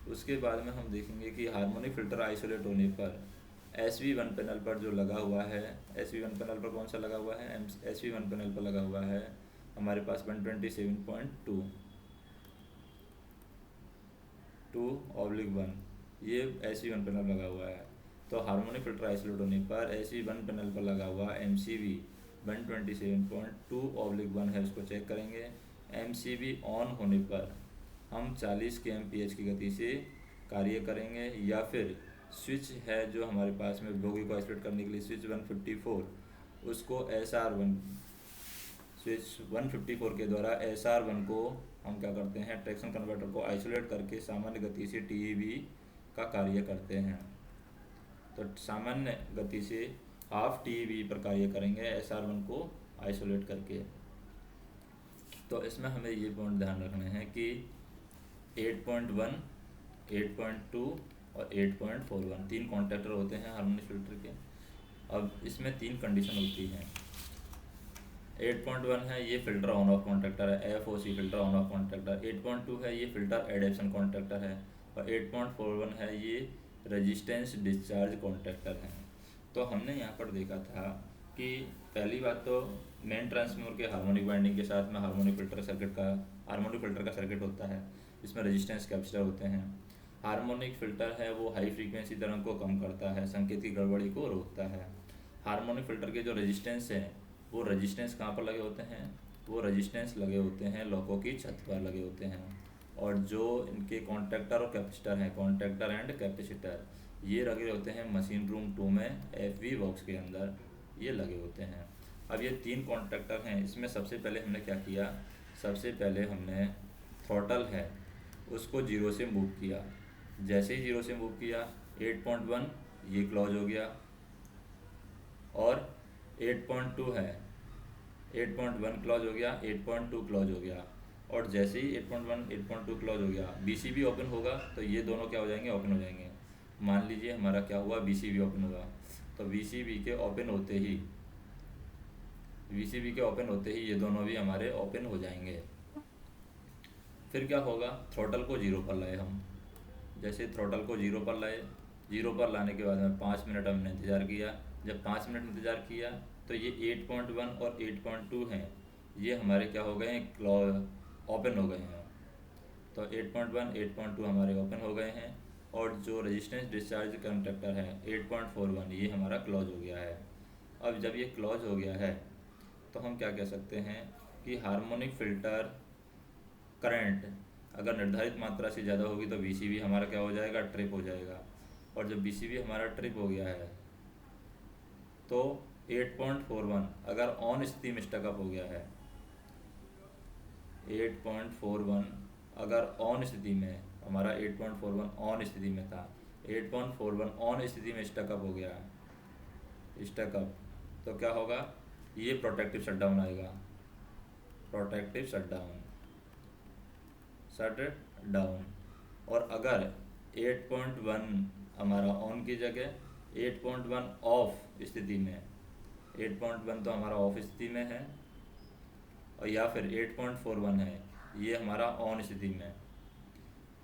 उसके बाद में हम देखेंगे कि हार्मोनिक फ़िल्टर आइसोलेट होने पर SV1 पैनल पर जो लगा हुआ है, SV1 पैनल पर कौन सा लगा हुआ है, SV1 पैनल पर लगा हुआ है हमारे पास 127.2/1, ये SV1 पैनल लगा हुआ है। तो हार्मोनिक फ़िल्टर आइसोलेट होने पर SV1 पैनल पर लगा हुआ MCB 127.2/1 है, उसको चेक करेंगे। MCB ऑन होने पर हम 40 kmph की गति से कार्य करेंगे, या फिर स्विच है जो हमारे पास में बोगी को आइसोलेट करने के लिए स्विच 154, उसको SR1 स्विच 154 के द्वारा SR1 को हम क्या करते हैं, ट्रैक्शन कन्वर्टर को आइसोलेट करके सामान्य गति से TEV का कार्य करते हैं। तो सामान्य गति से हाफ TEV पर कार्य करेंगे SR1 को आइसोलेट करके। तो इसमें हमें ये पॉइंट ध्यान रखने हैं कि 8.1, 8.2 और 8.41 तीन कॉन्टैक्टर होते हैं हार्मोनिक फ़िल्टर के। अब इसमें तीन कंडीशन होती हैं। 8.1 है ये फ़िल्टर ऑन ऑफ कॉन्टैक्टर है, FOC filter on off contactor. 8.2 है ये फ़िल्टर एडेप्शन कॉन्टैक्टर है, और 8.41 है ये रेजिस्टेंस डिस्चार्ज कॉन्टैक्टर है। तो हमने यहाँ पर देखा था कि पहली बात तो मेन ट्रांसफार्मर के हार्मोनिक वाइंडिंग के साथ में हार्मोनिक फ़िल्टर का सर्किट होता है, इसमें रेजिस्टेंस कैपेसिटर होते हैं। हार्मोनिक फ़िल्टर है वो हाई फ्रीक्वेंसी तरंग को कम करता है, संकेत की गड़बड़ी को रोकता है। हार्मोनिक फ़िल्टर के जो रेजिस्टेंस हैं वो रेजिस्टेंस कहाँ पर लगे होते हैं, वो रेजिस्टेंस लगे होते हैं लॉकों की छत पर लगे होते हैं। और जो इनके कॉन्टैक्टर और कैपेसिटर हैं, कॉन्टैक्टर एंड कैपेसिटर, ये लगे होते हैं मशीन रूम 2 में FV बॉक्स के अंदर ये लगे होते हैं। अब ये तीन कॉन्टैक्टर हैं, इसमें सबसे पहले हमने क्या किया, सबसे पहले हमने थ्रॉटल है उसको जीरो से मूव किया। जैसे ही जीरो से मूव किया 8.1 ये क्लोज हो गया, और 8.2 है 8.1 क्लोज हो गया, 8.2 क्लोज हो गया। और जैसे ही 8.1 8.2 क्लोज हो गया BCB ओपन होगा तो ये दोनों क्या हो जाएंगे, ओपन हो जाएंगे। मान लीजिए हमारा क्या हुआ, BCB ओपन हुआ, तो BCB के ओपन होते ही ये दोनों भी हमारे ओपन हो जाएंगे। फिर क्या होगा, थ्रॉटल को जीरो पर लाए हम। जैसे थ्रॉटल को जीरो पर लाए, जीरो पर लाने के बाद में 5 मिनट हमने इंतज़ार किया। जब 5 मिनट इंतज़ार किया तो ये 8.1 और 8.2 हैं, ये हमारे क्या हो गए हैं, ओपन हो गए हैं। तो 8.1 8.2 हमारे ओपन हो गए हैं, और जो रेजिस्टेंस डिस्चार्ज कॉन्टैक्टर है 8.41 ये हमारा क्लोज हो गया है। अब जब ये क्लोज हो गया है तो हम क्या कह सकते हैं कि हार्मोनिक फ़िल्टर करंट अगर निर्धारित मात्रा से ज़्यादा होगी तो BCB हमारा क्या हो जाएगा, ट्रिप हो जाएगा। और जब BCB हमारा ट्रिप हो गया है तो 8.41 अगर ऑन स्थिति में स्टकअप हो गया है, 8.41 अगर ऑन स्थिति में हमारा 8.41 ऑन स्थिति में था, 8.41 ऑन स्थिति में स्टकअप हो गया, स्टकअप, तो क्या होगा, ये प्रोटेक्टिव शटडाउन आएगा, प्रोटेक्टिव शटडाउन, शट डाउन। और अगर 8.1 हमारा ऑन की जगह 8.1 ऑफ स्थिति में, 8.1 तो हमारा ऑफ स्थिति में है, और या फिर 8.41 है, ये हमारा ऑन स्थिति में,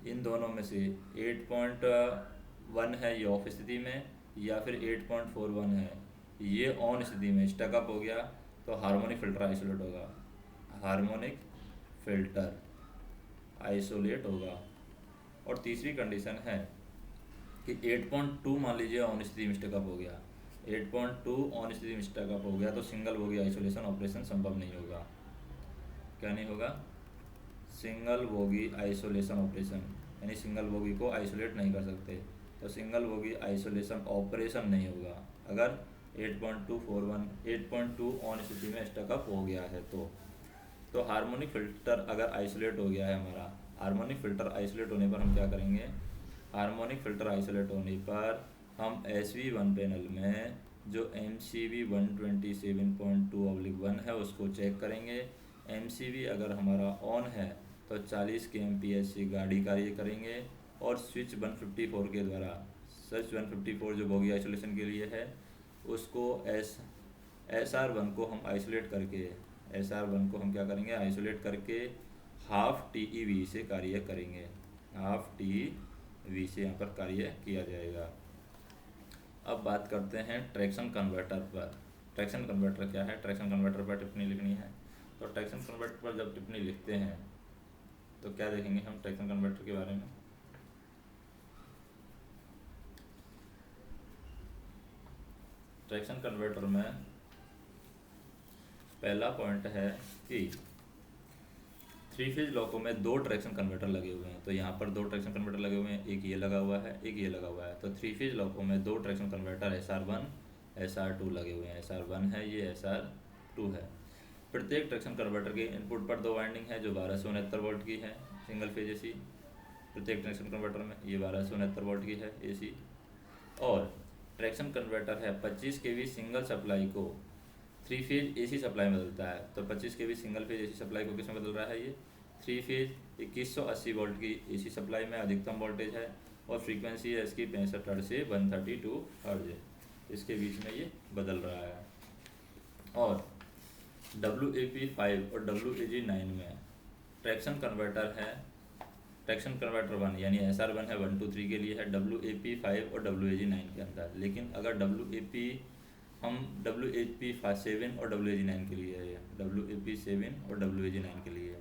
इन दोनों में से 8.1 है ये ऑफ स्थिति में, या फिर 8.41 है ये ऑन स्थिति में स्टकअप हो गया, तो हार्मोनिक फिल्टर आइसोलेट होगा, हार्मोनिक फिल्टर आइसोलेट होगा। और तीसरी कंडीशन है कि 8.2 मान लीजिए ऑन स्थिति में स्टकअप हो गया, 8.2 ऑन स्थिति में स्टकअप हो गया, तो सिंगल बोगी आइसोलेशन ऑपरेशन संभव नहीं होगा। क्या नहीं होगा, सिंगल बोगी आइसोलेशन ऑपरेशन, यानी सिंगल बोगी को आइसोलेट नहीं कर सकते, तो सिंगल बोगी आइसोलेशन ऑपरेशन नहीं होगा अगर 8.2 ऑन स्थिति में स्टकअप हो गया है। तो हार्मोनिक फिल्टर अगर आइसोलेट हो गया है हमारा, हार्मोनिक फिल्टर आइसोलेट होने पर हम क्या करेंगे, हार्मोनिक फिल्टर आइसोलेट होने पर हम SV1 पैनल में जो MCV 127.2/1 है उसको चेक करेंगे। MCV अगर हमारा ऑन है तो 40 kmph से गाड़ी कार्य करेंगे, और स्विच 154 के द्वारा, स्विच 154 जो बोगी आइसोलेशन के लिए है, उसको SR1 को हम आइसोलेट करके, SR1 को हम क्या करेंगे, आइसोलेट करके हाफ TeV से कार्य करेंगे, हाफ TeV से यहाँ पर कार्य किया जाएगा। अब बात करते हैं ट्रैक्शन कन्वर्टर पर। ट्रैक्शन कन्वर्टर क्या है, ट्रैक्शन कन्वर्टर पर टिप्पणी लिखनी है। तो ट्रैक्शन कन्वर्टर पर जब टिप्पणी लिखते हैं तो क्या देखेंगे हम ट्रैक्शन कन्वर्टर के बारे में। ट्रैक्शन कन्वर्टर में पहला पॉइंट है कि 3 फेज लॉकों में 2 ट्रैक्शन कन्वर्टर लगे हुए हैं। तो यहाँ पर 2 ट्रैक्शन कन्वर्टर लगे हुए हैं, एक ये लगा हुआ है, एक ये लगा हुआ है। तो 3 फेज लॉकों में 2 ट्रैक्शन कन्वर्टर SR1 SR2 लगे हुए हैं, SR1 है, ये SR2 है। प्रत्येक ट्रैक्शन कन्वर्टर के इनपुट पर 2 वाइंडिंग है जो 1269 वोल्ट की है, सिंगल फेज AC। प्रत्येक ट्रैक्शन कन्वर्टर में ये 1269 वोल्ट की है AC। और ट्रैक्शन कन्वर्टर है 25 kV सिंगल सप्लाई को 3 फेज AC सप्लाई में बदलता है। तो 25 kV single phase AC supply को किसमें बदल रहा है, ये 3 फेज 2180 वोल्ट की AC सप्लाई में अधिकतम वोल्टेज है, और फ्रीक्वेंसी है इसकी 65 हर्ट्ज से 132 हर्ट्ज, इसके बीच में ये बदल रहा है। और WAP5 और WAG9 में ट्रैक्शन कन्वर्टर है, ट्रैक्शन कन्वर्टर 1 यानी SR1 है 1 2 3 के लिए है, WAP5 और WAG9 के अंदर। लेकिन अगर हम WAP7 और WAG9 के लिए है, WAP7 और WAG9 के लिए।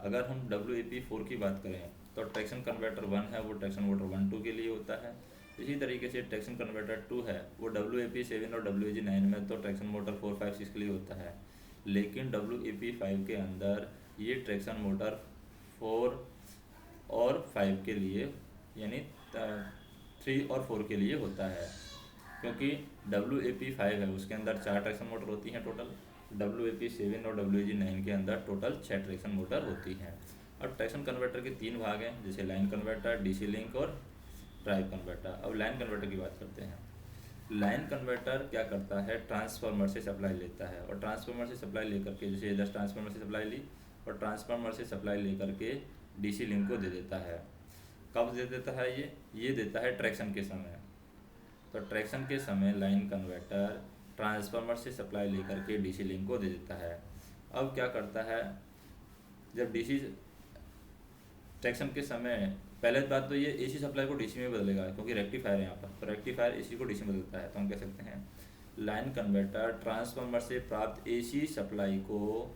अगर हम WAP4 की बात करें तो ट्रैक्शन कन्वर्टर 1 है वो ट्रैक्शन मोटर 1 2 के लिए होता है। इसी तरीके से ट्रैक्शन कन्वर्टर 2 है वो WAP7 और WAG9 में तो ट्रैक्शन मोटर 4 5 6 के लिए होता है। लेकिन WAP5 के अंदर ये ट्रैक्शन मोटर 4 और 5 के लिए, यानी 3 और 4 के लिए होता है, क्योंकि WAP5 है उसके अंदर 4 ट्रैक्शन मोटर होती हैं टोटल, WAP7 और WAG9 के अंदर टोटल 6 ट्रैक्शन मोटर होती हैं। अब ट्रैक्शन कन्वर्टर के 3 भाग हैं, जैसे लाइन कन्वर्टर, DC लिंक और ड्राइव कन्वर्टर। अब लाइन कन्वर्टर की बात करते हैं। लाइन कन्वर्टर क्या करता है, ट्रांसफार्मर से सप्लाई लेता है, और ट्रांसफार्मर से सप्लाई लेकर के, जैसे 10 ट्रांसफार्मर से सप्लाई ली और ट्रांसफार्मर से सप्लाई लेकर के DC लिंक को दे देता है। कब दे देता है ये देता है ट्रैक्शन के समय। तो ट्रैक्शन के समय लाइन कन्वर्टर ट्रांसफार्मर से सप्लाई लेकर के DC लिंक को दे देता है। अब क्या करता है, जब DC ट्रैक्शन के समय, पहले बात तो ये AC सप्लाई को DC में बदलेगा क्योंकि रेक्टिफायर है यहाँ पर, तो रेक्टिफायर AC को DC में बदलता है। तो हम कह सकते हैं लाइन कन्वर्टर ट्रांसफार्मर से प्राप्त AC सप्लाई को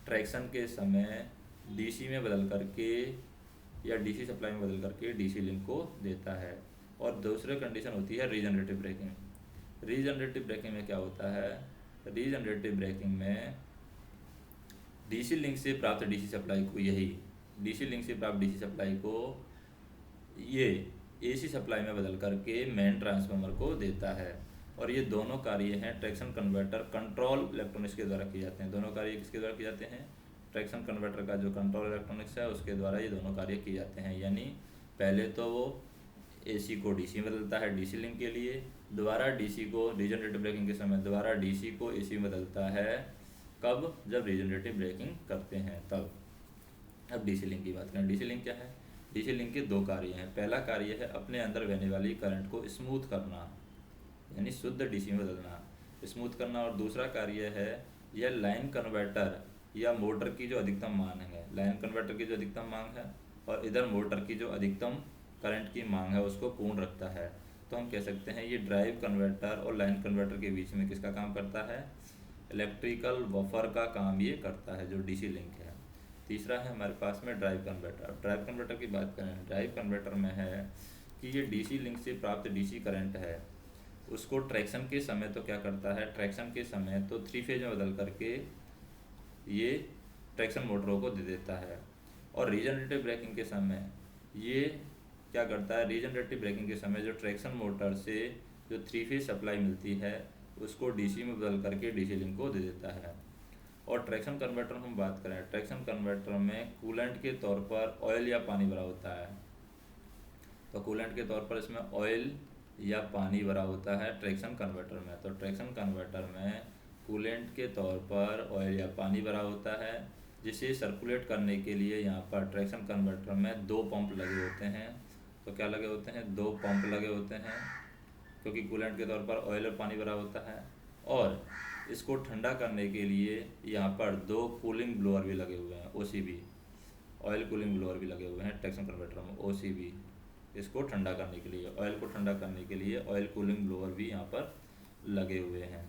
ट्रैक्शन के समय DC में बदल करके या DC सप्लाई में बदल करके DC लिंक को देता है। और दूसरी कंडीशन होती है रीजनरेटिव ब्रेकिंग। रीजनरेटिव ब्रेकिंग में क्या होता है, रीजनरेटिव ब्रेकिंग में DC लिंक से प्राप्त DC सप्लाई को, यही DC लिंक से प्राप्त DC सप्लाई को ये AC सप्लाई में बदल करके मेन ट्रांसफार्मर को देता है। और ये दोनों कार्य हैं ट्रैक्शन कन्वर्टर कंट्रोल इलेक्ट्रॉनिक्स के द्वारा किए जाते हैं। दोनों कार्य किसके द्वारा किए जाते हैं, ट्रैक्शन कन्वर्टर का जो कंट्रोल इलेक्ट्रॉनिक्स है उसके द्वारा ये दोनों कार्य किए जाते हैं। यानी पहले तो वो AC को DC में बदलता है DC लिंक के लिए, दोबारा DC को रीजनरेटिव ब्रेकिंग के समय दोबारा DC को AC में बदलता है। कब? जब रीजनरेटिव ब्रेकिंग करते हैं तब। अब DC लिंक की बात करें। DC लिंक क्या है? DC लिंक के दो कार्य हैं। पहला कार्य है अपने अंदर बहने वाली करंट को स्मूथ करना, यानी शुद्ध DC में बदलना, स्मूथ करना। और दूसरा कार्य है यह लाइन कन्वर्टर या मोटर की जो अधिकतम मांग है, लाइन कन्वर्टर की जो अधिकतम मांग है और इधर मोटर की जो अधिकतम करंट की मांग है उसको पूर्ण रखता है। तो हम कह सकते हैं ये ड्राइव कन्वर्टर और लाइन कन्वर्टर के बीच में किसका काम करता है? इलेक्ट्रिकल बफर का काम ये करता है, जो DC लिंक है। तीसरा है हमारे पास में ड्राइव कन्वर्टर। ड्राइव कन्वर्टर की बात करें, ड्राइव कन्वर्टर में है कि ये DC लिंक से प्राप्त DC करंट है उसको ट्रैक्शन के समय तो क्या करता है, ट्रैक्शन के समय तो 3 फेज में बदल करके ये ट्रैक्शन मोटरों को दे देता है। और रीजनरेटिव ब्रेकिंग के समय ये क्या करता है, रीजनरेटिव ब्रेकिंग के समय जो ट्रैक्शन मोटर से जो 3 फेज सप्लाई मिलती है उसको DC में बदल करके DC लिंक को दे देता है। और ट्रैक्शन कन्वर्टर हम बात करें, ट्रैक्शन कन्वर्टर में कूलेंट के तौर पर ऑयल या पानी भरा होता है। तो कूलेंट के तौर पर इसमें ऑयल या पानी भरा होता है ट्रैक्शन कन्वर्टर में। तो ट्रैक्शन कन्वर्टर में कूलेंट के तौर पर ऑयल या पानी भरा होता है, जिसे सर्कुलेट करने के लिए यहाँ पर ट्रैक्शन कन्वर्टर में 2 पंप लगे होते हैं। तो क्या लगे होते हैं? 2 पंप लगे होते हैं, क्योंकि कूलेंट के तौर पर ऑयल और पानी भरा होता है। और इसको ठंडा करने के लिए यहाँ पर 2 कूलिंग ब्लोअर भी लगे हुए हैं, OCB, ऑयल कूलिंग ब्लोअर भी लगे हुए हैं ट्रैक्शन कन्वर्टर में, OCB, इसको ठंडा करने के लिए, ऑयल को ठंडा करने के लिए ऑयल कूलिंग ब्लोअर भी यहाँ पर लगे हुए हैं।